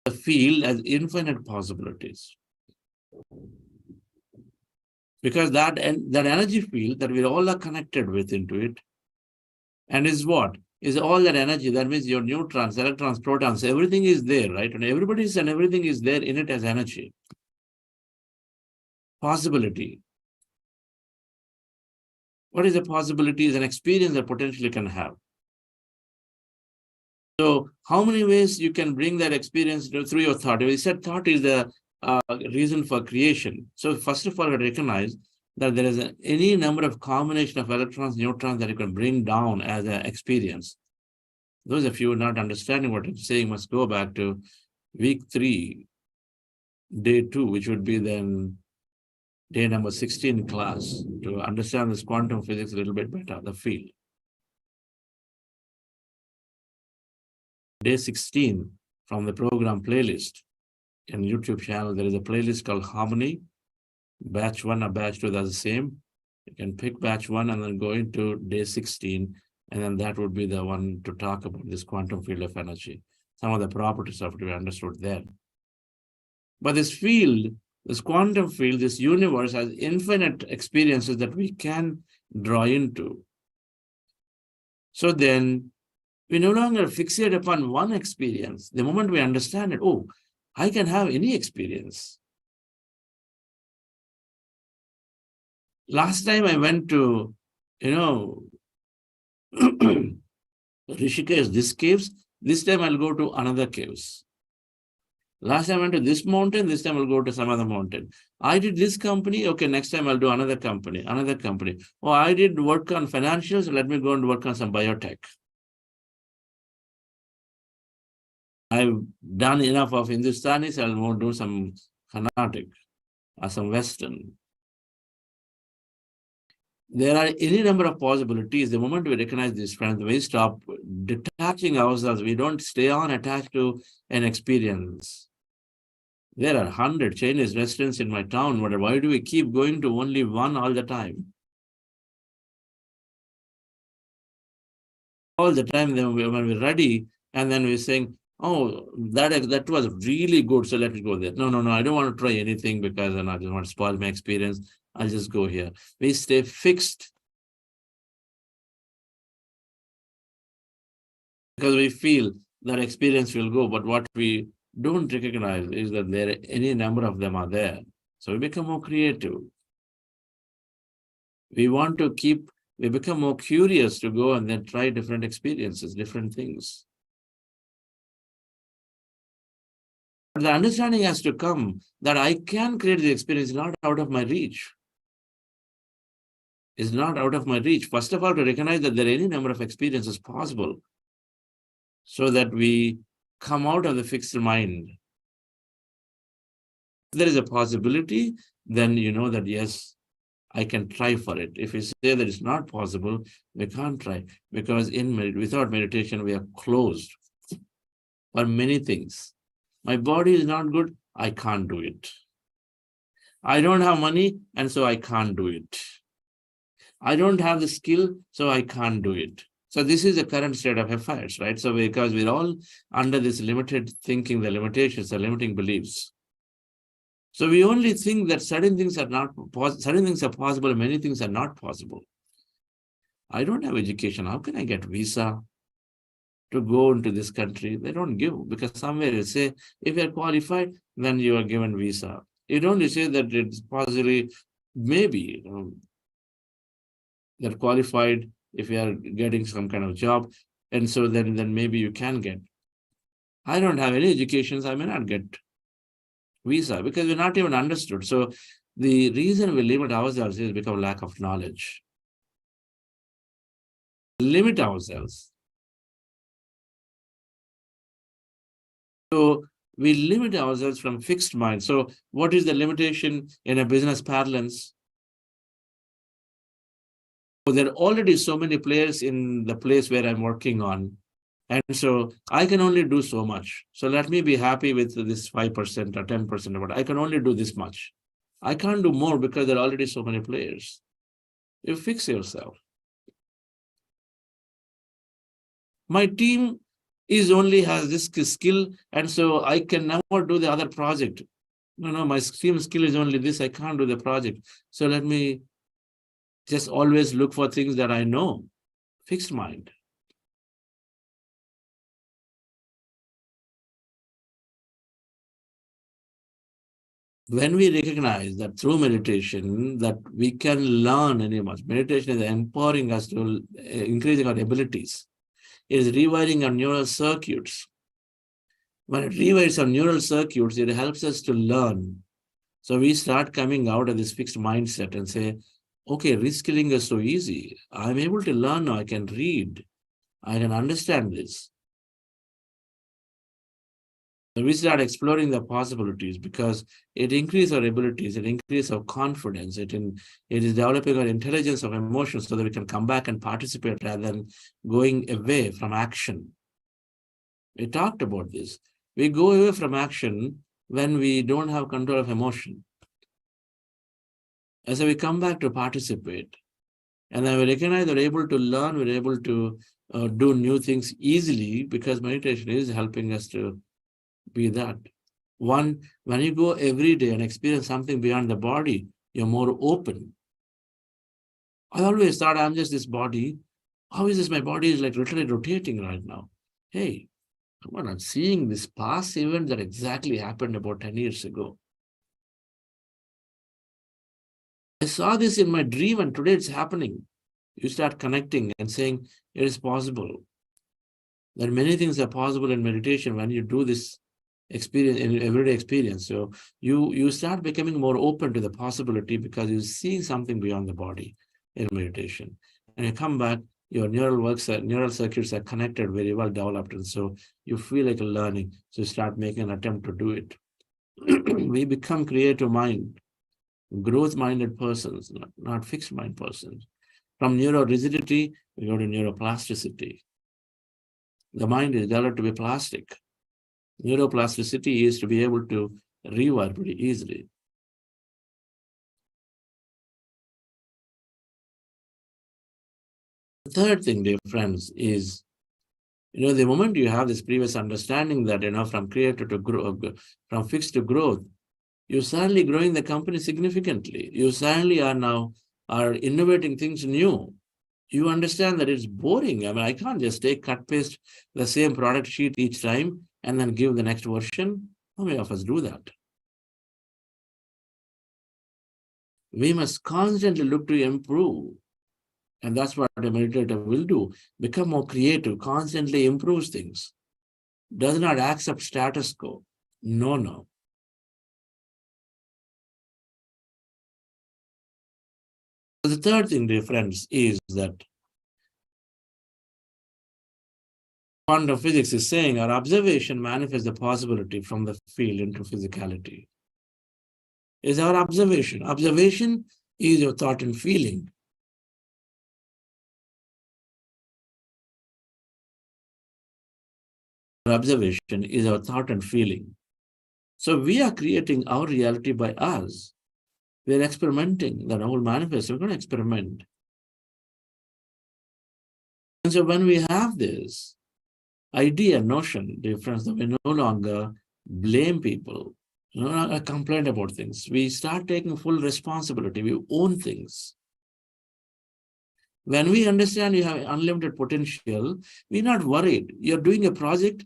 The field has infinite possibilities. Because that energy field that we all are connected with into it, and is what? Is all that energy. That means your neutrons, electrons, protons, everything is there, right? And everything is there in it as energy. Possibility. What is a possibility? Is an experience that potentially can have. So how many ways you can bring that experience through your thought? We said thought is the reason for creation. So first of all, recognize that there is any number of combination of electrons, neutrons that you can bring down as an experience. Those of you not understanding what I'm saying must go back to week 3, day 2, which would be then day number 16 class, to understand this quantum physics a little bit better, the field. Day 16 from the program playlist in YouTube channel, there is a playlist called Harmony. Batch 1 or batch 2, that's the same. You can pick batch 1 and then go into day 16, and then that would be the one to talk about this quantum field of energy. Some of the properties of it we understood there. But this field, this quantum field, this universe has infinite experiences that we can draw into. So then we no longer fixate upon one experience. The moment we understand it, oh, I can have any experience. Last time I went to, Rishikesh, this caves. This time I'll go to another caves. Last time I went to this mountain, this time I'll go to some other mountain. I did this company, okay, next time I'll do another company. Oh, I did work on financials, so let me go and work on some biotech. I've done enough of Hindustani, so I'll do some Carnatic or some Western. There are any number of possibilities. The moment we recognize this, friends, we stop detaching ourselves. We don't stay on attached to an experience. There are 100 Chinese restaurants in my town, but why do we keep going to only one all the time? All the time when we're ready, and then we're saying, Oh, that was really good, so let me go there. No, I don't want to try anything because I just want to spoil my experience. I'll just go here. We stay fixed because we feel that experience will go, but what we don't recognize is that there any number of them are there. So we become more creative. We want to we become more curious to go and then try different experiences, different things. But the understanding has to come that I can create the experience not out of my reach. It's not out of my reach. First of all, to recognize that there are any number of experiences possible so that we come out of the fixed mind. If there is a possibility, then you know that, yes, I can try for it. If we say that it's not possible, we can't try because without meditation, we are closed for many things. My body is not good, I can't do it. I don't have money, and so I can't do it. I don't have the skill, so I can't do it. So this is the current state of affairs, right? So because we're all under this limited thinking, the limitations, the limiting beliefs. So we only think that certain things are certain things are possible, many things are not possible. I don't have education. How can I get visa to go into this country? They don't give, because somewhere they say, if you're qualified, then you are given visa. You don't say that it's possibly, maybe they're qualified if you are getting some kind of job. And so then maybe you can get. I don't have any education, so I may not get visa because we're not even understood. So the reason we limit ourselves is because of lack of knowledge. Limit ourselves. So we limit ourselves from fixed mind. So what is the limitation in a business parlance? So there are already so many players in the place where I'm working on. And so I can only do so much. So let me be happy with this 5% or 10% or what. I can only do this much. I can't do more because there are already so many players. You fix yourself. My team only has this skill, and so I can never do the other project. No, my team skill is only this. I can't do the project. So let me just always look for things that I know. Fixed mind. When we recognize that through meditation that we can learn any much, meditation is empowering us to increasing our abilities. It is rewiring our neural circuits. When it rewires our neural circuits, it helps us to learn. So we start coming out of this fixed mindset and say, okay, reskilling is so easy. I'm able to learn now. I can read. I can understand this. So we start exploring the possibilities because it increases our abilities, it increases our confidence, it is developing our intelligence of emotions so that we can come back and participate rather than going away from action. We talked about this. We go away from action when we don't have control of emotion. And so we come back to participate. And then we recognize we're able to learn, we're able to do new things easily because meditation is helping us to be that. When you go every day and experience something beyond the body, you're more open. I always thought I'm just this body. How is this? My body is like literally rotating right now. Hey, come on, I'm seeing this past event that exactly happened about 10 years ago. I saw this in my dream and today it's happening. You start connecting and saying it is possible. That many things are possible in meditation when you do this experience in everyday experience. So you start becoming more open to the possibility because you see something beyond the body in meditation. And you come back, your neural circuits are connected, very well developed. And so you feel like learning. So you start making an attempt to do it. We become creative mind, growth-minded persons, not fixed mind persons. From neuro-rigidity, we go to neuroplasticity. The mind is developed to be plastic. Neuroplasticity is to be able to rewire pretty easily. The third thing, dear friends, is The moment you have this previous understanding that, from creator to grow, from fixed to growth, you're suddenly growing the company significantly. You suddenly are innovating things new. You understand that it's boring. I can't just cut paste the same product sheet each time and then give the next version. How many of us do that? We must constantly look to improve. And that's what a meditator will do. Become more creative, constantly improves things. Does not accept status quo. No. The third thing, dear friends, is that quantum physics is saying our observation manifests the possibility from the field into physicality. Is our observation. Observation is your thought and feeling. Observation is our thought and feeling. So we are creating our reality by us. We're experimenting. The whole manifest, we're going to experiment. And so when we have this idea, notion, difference, that we no longer blame people, no longer complain about things. We start taking full responsibility. We own things. When we understand you have unlimited potential, we're not worried. You're doing a project,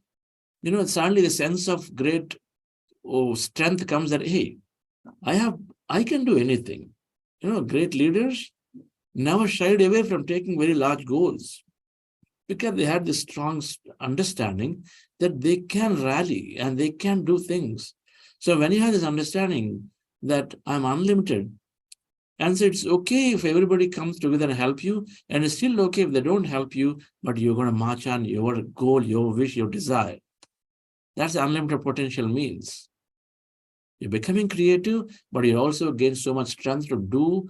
suddenly the sense of great strength comes that, hey, I can do anything. Great leaders never shied away from taking very large goals because they had this strong understanding that they can rally and they can do things. So when you have this understanding that I'm unlimited, and so it's okay if everybody comes together and help you, and it's still okay if they don't help you, but you're going to march on your goal, your wish, your desire. That's unlimited potential means. You're becoming creative, but you also gain so much strength to do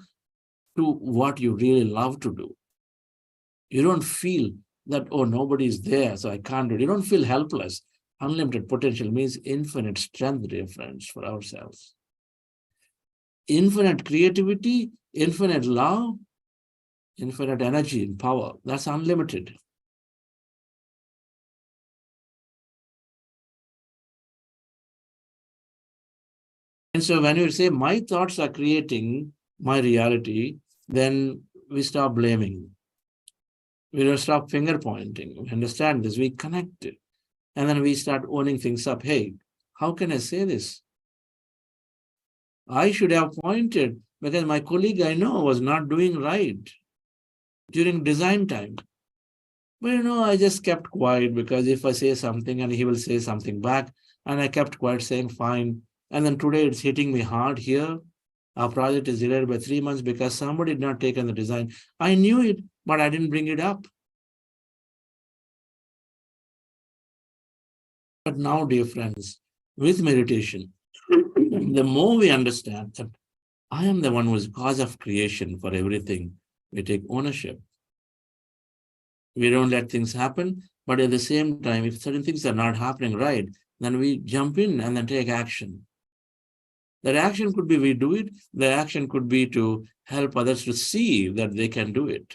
what you really love to do. You don't feel that, oh, nobody's there, so I can't do it. You don't feel helpless. Unlimited potential means infinite strength, dear friends, for ourselves. Infinite creativity, infinite love, infinite energy and power. That's unlimited. And so when you say my thoughts are creating my reality, then we stop blaming. We don't stop finger pointing. We understand this. We connect it. And then we start owning things up. Hey, how can I say this? I should have pointed because my colleague I know was not doing right during design time. But I just kept quiet because if I say something and he will say something back, and I kept quiet saying fine. And then today it's hitting me hard here. Our project is delayed by 3 months because somebody did not take on the design. I knew it, but I didn't bring it up. But now, dear friends, with meditation, the more we understand that I am the one who is cause of creation for everything, we take ownership. We don't let things happen, but at the same time, if certain things are not happening right, then we jump in and then take action. That action could be we do it. The action could be to help others to see that they can do it.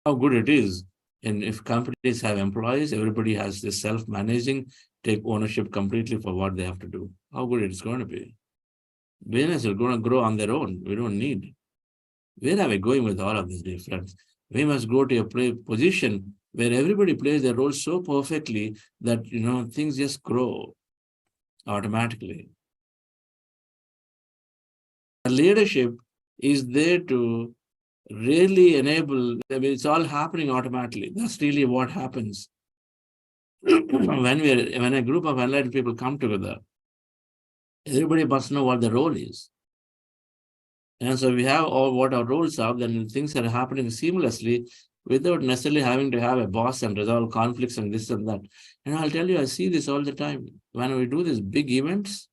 How good it is. And if companies have employees, everybody has this self-managing, take ownership completely for what they have to do. How good it's going to be. Business is going to grow on their own. We don't need. Where are we going with all of this, dear friends? We must go to a position where everybody plays their role so perfectly that, things just grow automatically. Leadership is there to really enable, it's all happening automatically. That's really what happens. When a group of enlightened people come together, everybody must know what the role is. And so we have all what our roles are, then things are happening seamlessly without necessarily having to have a boss and resolve conflicts and this and that. And I'll tell you, I see this all the time. When we do these big events,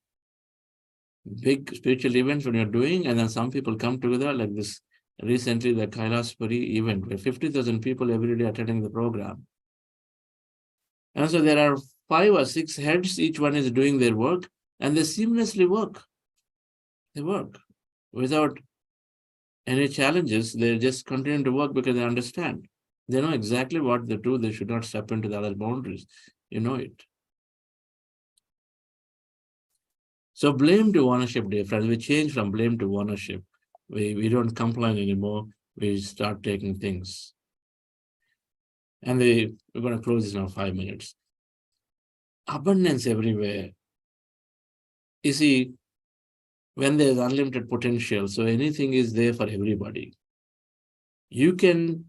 big spiritual events when you're doing, and then some people come together like this, recently the Kailaspuri event, where 50,000 people every day attending the program. And so there are 5 or 6 heads, each one is doing their work, and they seamlessly work. They work without Any challenges, they just continue to work because they understand. They know exactly what they do. They should not step into the other boundaries. You know it. So blame to ownership, dear friends. We change from blame to ownership. We don't complain anymore. We start taking things. And we're going to close this now 5 minutes. Abundance everywhere. You see, when there's unlimited potential, so anything is there for everybody. You can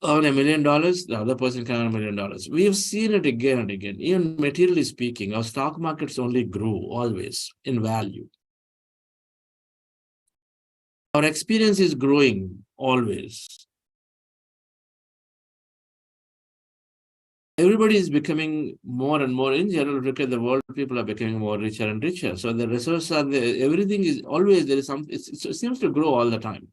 earn $1 million, the other person can earn $1 million. We have seen it again and again. Even materially speaking, our stock markets only grew always in value. Our experience is growing always. Everybody is becoming more and more, in general, look at the world, people are becoming more richer and richer. So the resources are there, everything is always, there is something, it seems to grow all the time.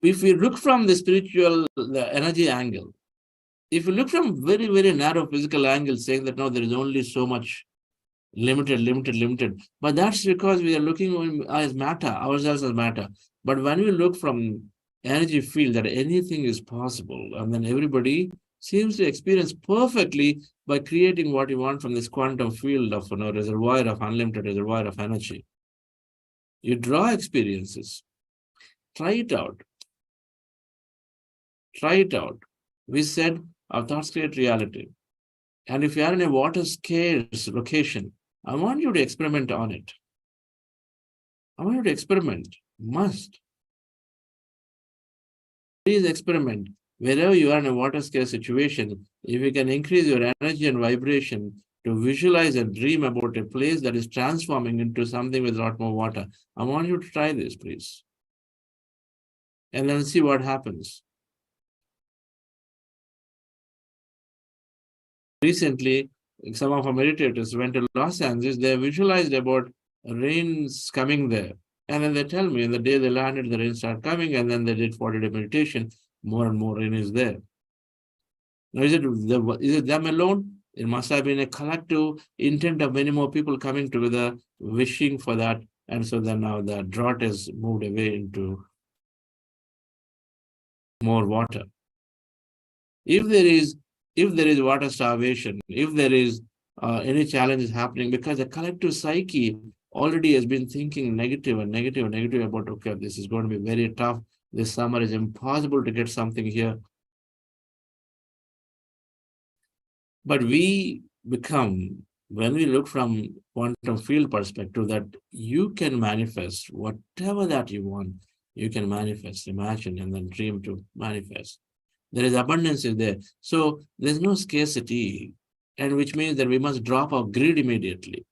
If we look from the spiritual, the energy angle, if you look from very, very narrow physical angle, saying that no, there is only so much limited, but that's because we are looking as matter, ourselves as matter. But when we look from energy field, that anything is possible, and then everybody seems to experience perfectly by creating what you want from this quantum field of reservoir of unlimited reservoir of energy. You draw experiences. Try it out. Try it out. We said our thoughts create reality. And if you are in a water scarce location, I want you to experiment on it. I want you to experiment. Must. Please experiment. Wherever you are in a water scarce situation, if you can increase your energy and vibration to visualize and dream about a place that is transforming into something with a lot more water, I want you to try this, please. And then see what happens. Recently, some of our meditators went to Los Angeles. They visualized about rains coming there. And then they tell me, on the day they landed, the rain started coming, and then they did 40-day meditation. More and more rain is there. Now, is it them alone? It must have been a collective intent of many more people coming together, wishing for that. And so then now the drought has moved away into more water. If there is water starvation, if there is any challenges happening, because the collective psyche already has been thinking negative about, okay, this is going to be very tough. This summer is impossible to get something here. But we become, when we look from quantum field perspective, that you can manifest whatever that you want, you can manifest, imagine, and then dream to manifest. There is abundance in there. So there's no scarcity, and which means that we must drop our greed immediately.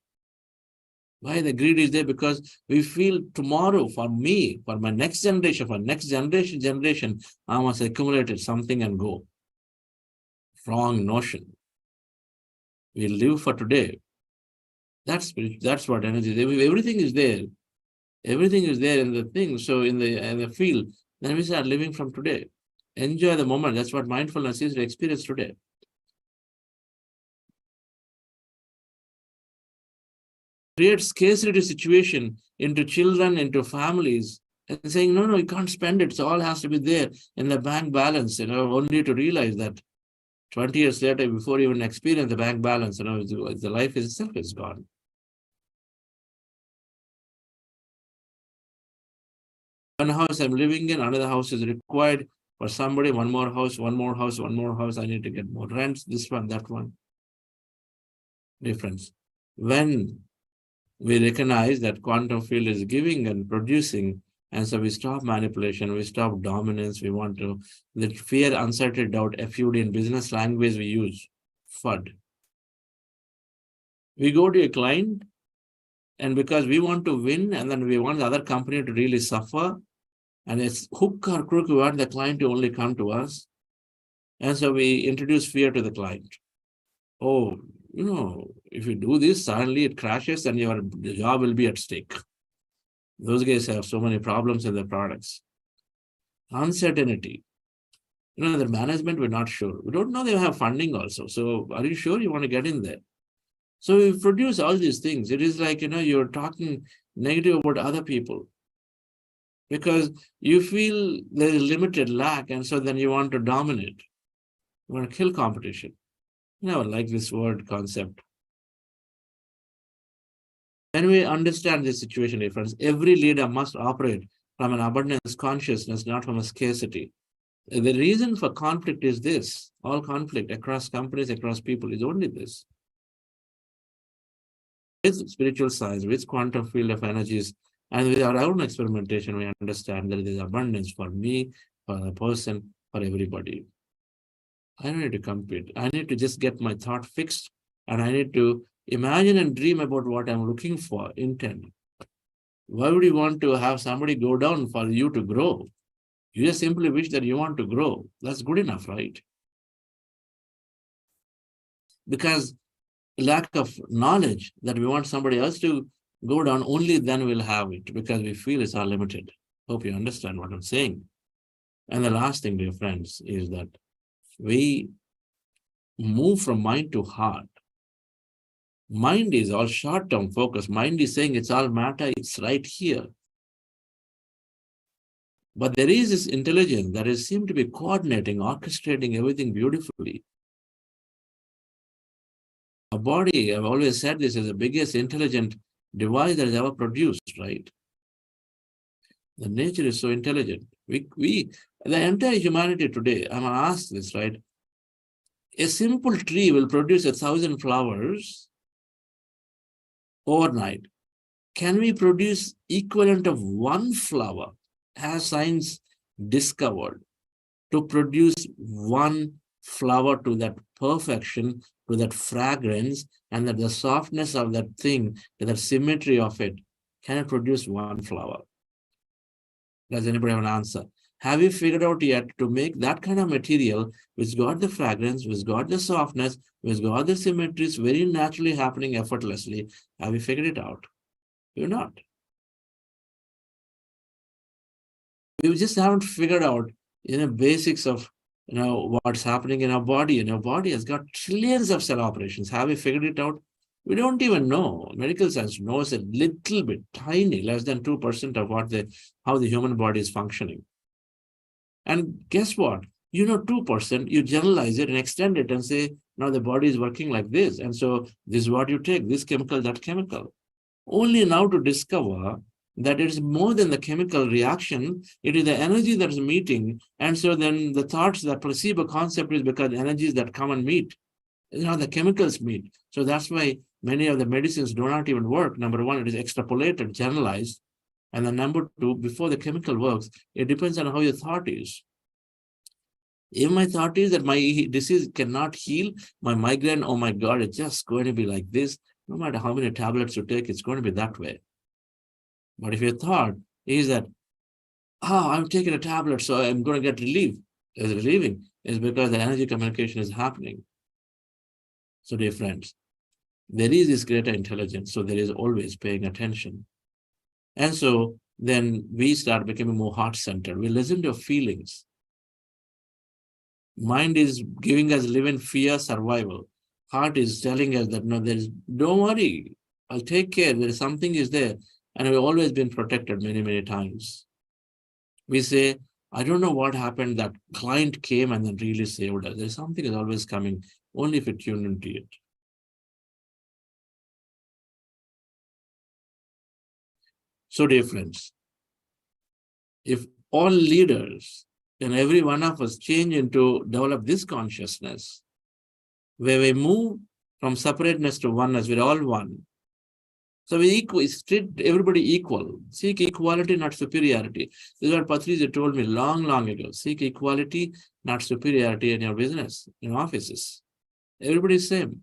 Why the greed is there? Because we feel tomorrow, for me, for my next generation, I must accumulate something and go. Wrong notion. We live for today. That's what energy is. Everything is there. Everything is there in the thing. So in the field, then we start living from today. Enjoy the moment. That's what mindfulness is to experience today. Create scarcity situation into children, into families, and saying, no, you can't spend it. So all has to be there in the bank balance, only to realize that 20 years later, before you even experience the bank balance, the life itself is gone. One house I'm living in, another house is required for somebody, one more house, I need to get more rents, this one, that one. Difference. When we recognize that quantum field is giving and producing, and so we stop manipulation, we stop dominance, we want to, the fear, uncertainty, doubt, FUD in business language we use, FUD. We go to a client, and because we want to win, and then we want the other company to really suffer, and it's hook or crook, we want the client to only come to us. And so we introduce fear to the client. Oh, if you do this, suddenly it crashes and your job will be at stake. Those guys have so many problems in their products. Uncertainty. The management, we're not sure. We don't know they have funding also. So are you sure you want to get in there? So we produce all these things. It is like, you're talking negative about other people because you feel there is limited lack, and so then you want to dominate. You want to kill competition. I never like this word concept. When we understand this situation, dear friends, every leader must operate from an abundance consciousness, not from a scarcity. The reason for conflict is this. All conflict across companies, across people is only this. With spiritual science, with quantum field of energies, and with our own experimentation, we understand that there is abundance for me, for the person, for everybody. I don't need to compete. I need to just get my thought fixed, and I need to imagine and dream about what I'm looking for, intent. Why would you want to have somebody go down for you to grow? You just simply wish that you want to grow. That's good enough, right? Because lack of knowledge that we want somebody else to go down, only then we'll have it, because we feel it's all limited. Hope you understand what I'm saying. And the last thing, dear friends, is that we move from mind to heart. Mind is all short-term focus. Mind is saying it's all matter, it's right here. But there is this intelligence that is seemed to be coordinating, orchestrating everything beautifully. A body, I've always said this, is the biggest intelligent device that is ever produced, right? The nature is so intelligent. The entire humanity today, I'm going to ask this, right? A simple tree will produce 1,000 flowers overnight. Can we produce equivalent of one flower? Has science discovered to produce one flower to that perfection, to that fragrance, and that the softness of that thing, to that symmetry of it? Can it produce one flower? Does anybody have an answer? Have you figured out yet to make that kind of material which got the fragrance, which got the softness, which got the symmetries very naturally happening effortlessly? Have you figured it out? You're not. We just haven't figured out basics of what's happening in our body. And our body has got trillions of cell operations. Have we figured it out? We don't even know. Medical science knows a little bit, tiny, less than 2% of how the human body is functioning. And guess what? 2%, you generalize it and extend it and say, now the body is working like this. And so this is what you take, this chemical, that chemical. Only now to discover that it is more than the chemical reaction, it is the energy that is meeting. And so then the thoughts, the placebo concept is because energies that come and meet. The chemicals meet. So that's why many of the medicines do not even work. Number one, it is extrapolated, generalized. And then number two, before the chemical works, it depends on how your thought is. If my thought is that my disease cannot heal, my migraine, oh my God, it's just going to be like this. No matter how many tablets you take, it's going to be that way. But if your thought is that, I'm taking a tablet, so I'm going to get relief, it's relieving, it's because the energy communication is happening. So dear friends, there is this greater intelligence, so there is always paying attention. And so then we start becoming more heart-centered. We listen to feelings. Mind is giving us live in fear, survival. Heart is telling us that, no, don't worry, I'll take care, there's something is there. And we've always been protected many, many times. We say, I don't know what happened, that client came and then really saved us. There's something is always coming, only if you tune into it. So dear friends, if all leaders and every one of us change into develop this consciousness, where we move from separateness to oneness, we're all one. So we treat everybody equal. Seek equality, not superiority. This is what Patriji told me long, long ago. Seek equality, not superiority in your business, in offices. Everybody is same.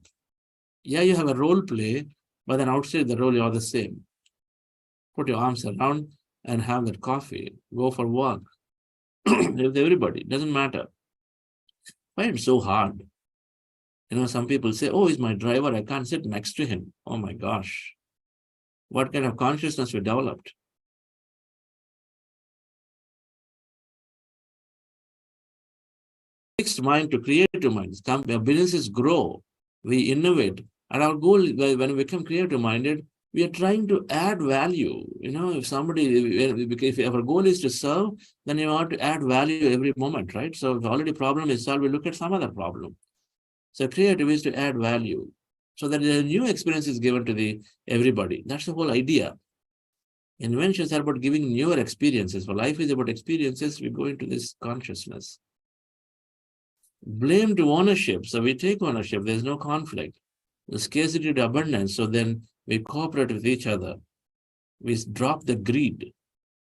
Yeah, you have a role play, but then outside the role, you are the same. Put your arms around and have that coffee. Go for a walk. With everybody, it doesn't matter. Why it's so hard? Some people say, oh, he's my driver, I can't sit next to him. Oh my gosh. What kind of consciousness we developed? Fixed mind to creative minds. Businesses grow. We innovate. And our goal, when we become creative minded, we are trying to add value. If our goal is to serve, then you want to add value every moment, right? So if already problem is solved, we look at some other problem. So creative is to add value, so that a new experience is given to everybody. That's the whole idea. Inventions are about giving newer experiences. For life is about experiences. We go into this consciousness. Blame to ownership. So we take ownership. There's no conflict. The scarcity to abundance. So then we cooperate with each other. We drop the greed.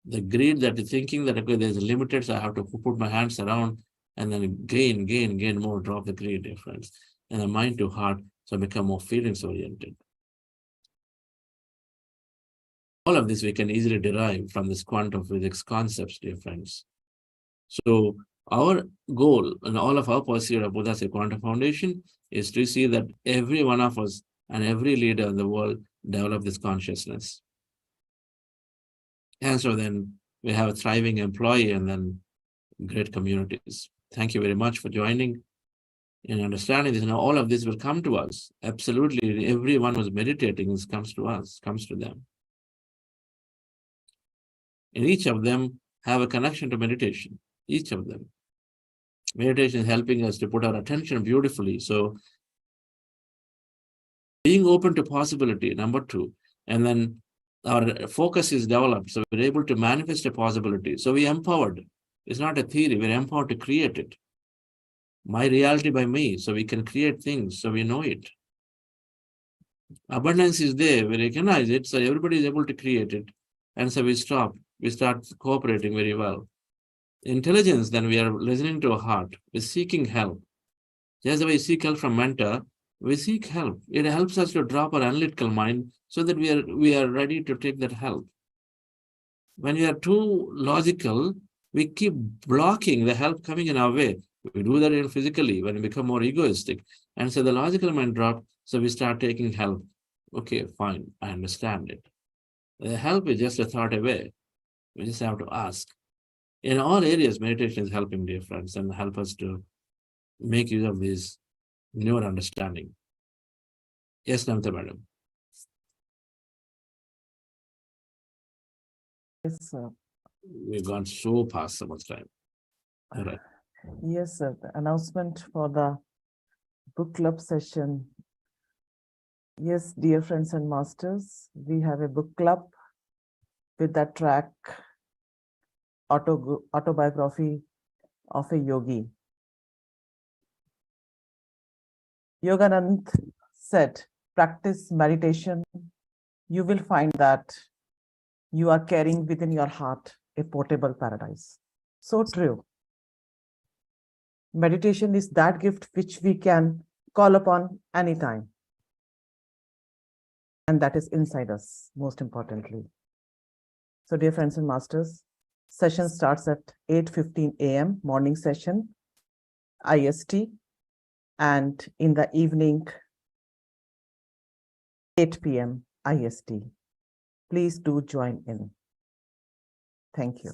The greed that is thinking that, okay, there's limited, so I have to put my hands around and then gain more, drop the greed difference. And the mind to heart, so become more feelings oriented. All of this we can easily derive from this quantum physics concepts, dear friends. So our goal and all of our pursuit of Buddha's Quantum Foundation is to see that every one of us and every leader in the world develop this consciousness. And so then we have a thriving employee and then great communities. Thank you very much for joining and understanding this. Now all of this will come to us. Absolutely, everyone who's meditating, this comes to us, comes to them. And each of them have a connection to meditation, each of them. Meditation is helping us to put our attention beautifully. So being open to possibility, number 2. And then our focus is developed. So we're able to manifest a possibility. So we're empowered. It's not a theory. We're empowered to create it. My reality by me. So we can create things. So we know it. Abundance is there. We recognize it. So everybody is able to create it. And so we stop. We start cooperating very well. Intelligence, then we are listening to our heart. We're seeking help. Just the way we seek help from mentor, we seek help. It helps us to drop our analytical mind so that we are ready to take that help. When we are too logical, we keep blocking the help coming in our way. We do that even physically when we become more egoistic. And so the logical mind drops, so we start taking help. Okay, fine, I understand it. The help is just a thought away. We just have to ask. In all areas, meditation is helping, dear friends, and help us to make use of this newer understanding. Yes, Namita madam. Yes, sir. We've gone so past so much time. All right. Yes, sir. The announcement for the book club session. Yes, dear friends and masters, we have a book club with that track, Autobiography of a Yogi. Yoganand said, practice meditation, you will find that you are carrying within your heart a portable paradise. So true. Meditation is that gift which we can call upon anytime. And that is inside us, most importantly. So dear friends and masters, session starts at 8:15 a.m. morning session, IST, and in the evening, 8 p.m. IST. Please do join in. Thank you.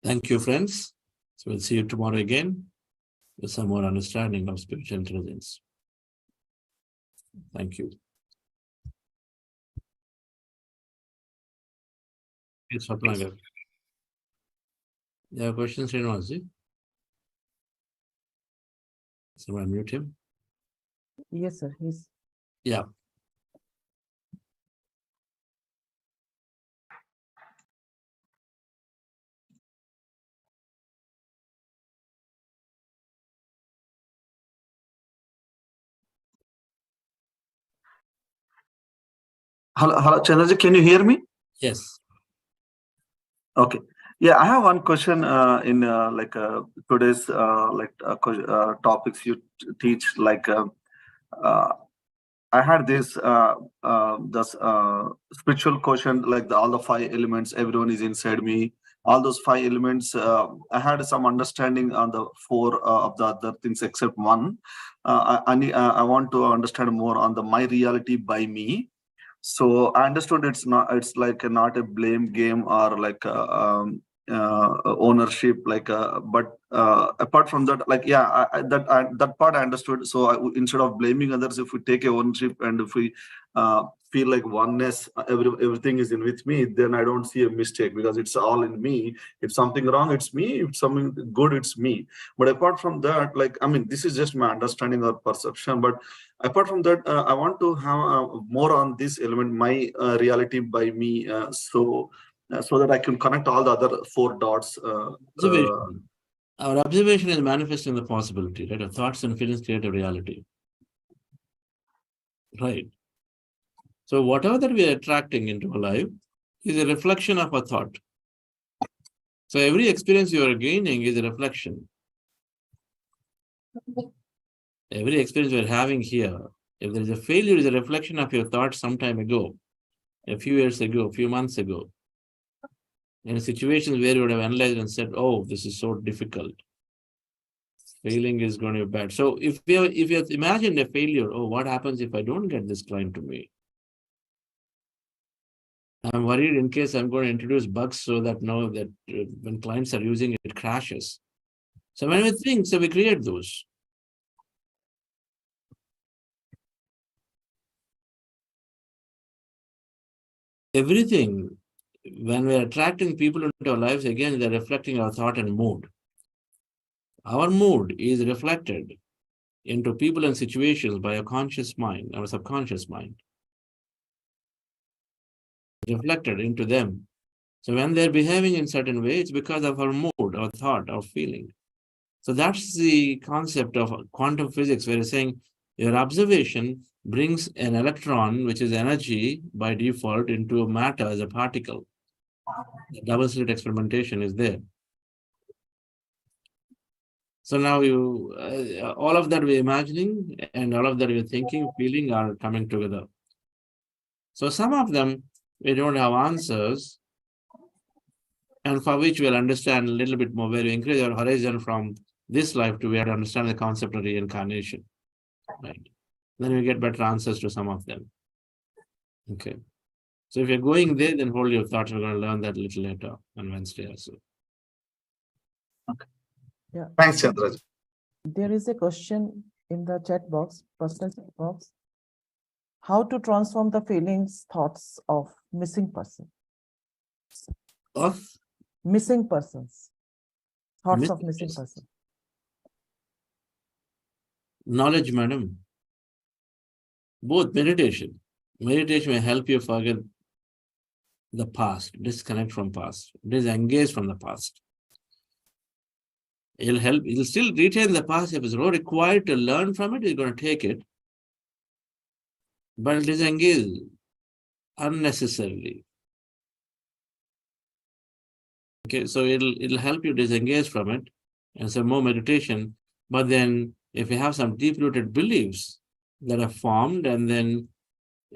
Thank you, friends. So we'll see you tomorrow again with some more understanding of spiritual intelligence. Thank you. Yes, Apana. You have questions, Srinivas? Someone mute him? Yes, sir. He's... Yeah. Hello, Chandra, can you hear me? Yes. Okay. Yeah, I have one question in today's topics you teach. I had this spiritual quotient, like all the 5 elements. Everyone is inside me. All those 5 elements. I had some understanding on the 4 of the other things except one. I want to understand more on the my reality by me. So I understood it's like not a blame game or like ownership, but apart from that, that part I understood. So instead of blaming others, if we take a ownership and if we feel like oneness, everything is in with me, then I don't see a mistake because it's all in me. If something wrong, it's me. If something good, it's me. But apart from that, this is just my understanding or perception. But apart from that, I want to have more on this element, my reality by me. So that I can connect all the other 4 dots. Observation. Our observation is manifesting the possibility, right? Our thoughts and feelings create a reality. Right. So whatever that we are attracting into our life is a reflection of a thought. So every experience you are gaining is a reflection. Every experience we are having here, if there is a failure, is a reflection of your thoughts some time ago, a few years ago, a few months ago. In situations where you would have analyzed and said, oh, this is so difficult. Failing is going to be bad. So if you have imagined a failure, oh, what happens if I don't get this client to me? I'm worried in case I'm going to introduce bugs so that when clients are using it, it crashes. So when we think, so we create those. Everything, when we're attracting people into our lives, again, they're reflecting our thought and mood. Our mood is reflected into people and situations by our conscious mind, our subconscious mind. Reflected into them. So when they're behaving in certain way, it's because of our mood, our thought, our feeling. So that's the concept of quantum physics, where it's saying your observation brings an electron, which is energy by default, into matter as a particle. The double slit experimentation is there. So now all of that we're imagining and all of that we're thinking, feeling are coming together. So some of them we don't have answers, and for which we'll understand a little bit more, where we increase our horizon from this life to where to understand the concept of reincarnation. Right. Then we get better answers to some of them. Okay. So if you're going there, then hold your thoughts. We're going to learn that a little later on Wednesday also. Okay. Yeah. Thanks, Chandraj. There is a question in the chat box, personal chat box. How to transform the feelings, thoughts of missing person? Of missing persons. Thoughts missing of missing person. person. Knowledge, madam. Both meditation. Meditation will help you forget the past, disconnect from past, disengage from the past. It'll help, it'll still retain the past. If it's not required to learn from it, you're going to take it. But it'll disengage unnecessarily. Okay, so it'll help you disengage from it and some more meditation. But then if you have some deep-rooted beliefs that are formed, and then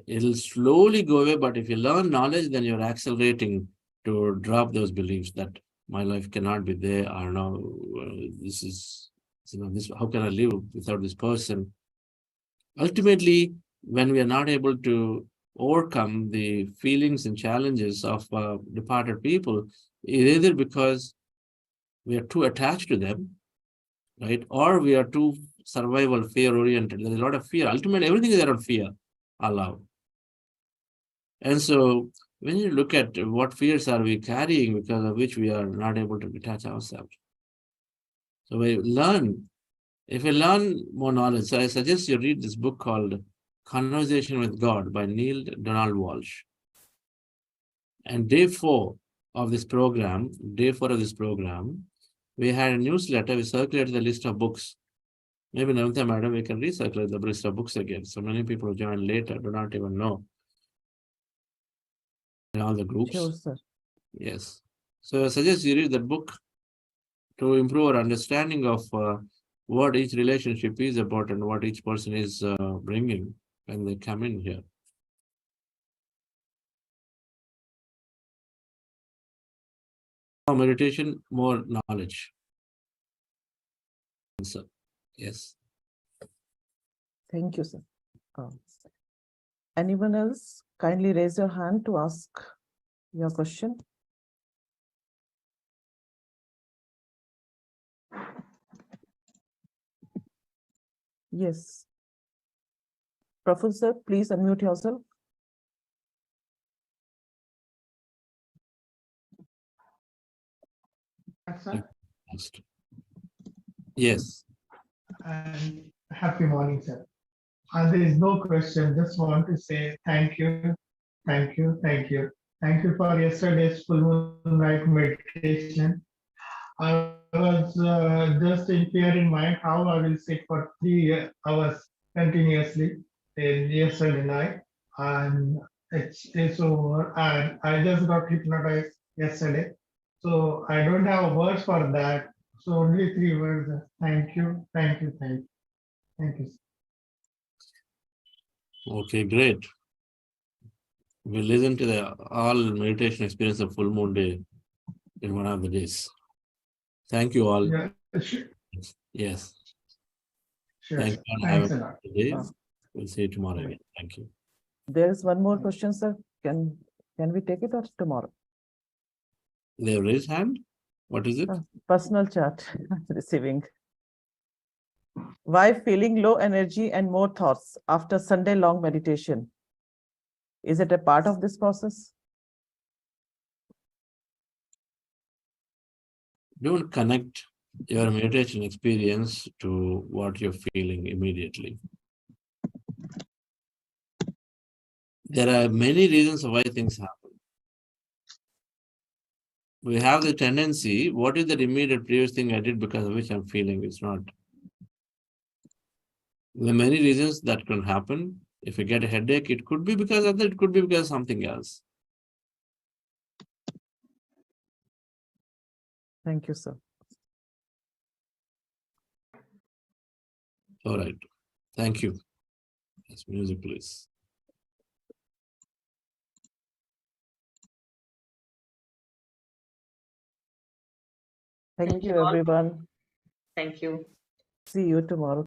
it'll slowly go away. But if you learn knowledge, then you're accelerating to drop those beliefs that my life cannot be there, or no, this is, this, how can I live without this person? Ultimately, when we are not able to overcome the feelings and challenges of departed people, either because we are too attached to them, right? Or we are too survival, fear-oriented. There's a lot of fear. Ultimately, everything is around fear, allowed. And so when you look at what fears are we carrying because of which we are not able to detach ourselves. So we learn, if we learn more knowledge, so I suggest you read this book called Conversation with God by Neil Donald Walsh. And day 4 of this program, we had a newsletter. We circulated the list of books. Maybe Namita madam, we can recirculate the list of books again. So many people who join later do not even know. In all the groups. Sure, sir. Yes. So I suggest you read that book to improve our understanding of what each relationship is about and what each person is bringing when they come in here. More meditation, more knowledge. So, yes. Thank you, sir. Anyone else? Kindly raise your hand to ask your question. Yes. Professor, please unmute yourself. Sir, Yes. and happy morning, sir. There is no question. Just want to say thank you, thank you, thank you. Thank you for yesterday's full moon night meditation. I was just in fear in mind how I will sit for 3 hours continuously in yesterday night, and it's over. And I just got hypnotized yesterday, so I don't have words for that. So only 3 words. Thank you, thank you, thank you, thank you. Okay, great. We listen to the all meditation experience of full moon day in one of the days. Thank you all. Yeah, sure, Yes. sure. Thank you. And Thanks have a lot. a good day. We'll see you tomorrow again. Thank you. There is one more question, sir. Can we take it or tomorrow? They have raised hand. What is it? Personal chat receiving. Why feeling low energy and more thoughts after Sunday long meditation? Is it a part of this process? Don't connect your meditation experience to what you're feeling immediately. There are many reasons why things happen. We have the tendency, what is that immediate previous thing I did because of which I'm feeling? It's not. There are many reasons that can happen. If you get a headache, it could be because of that, it could be because of something else. Thank you, sir. All right. Thank you. Yes, music, please. Thank you, everyone. Thank you. See you tomorrow.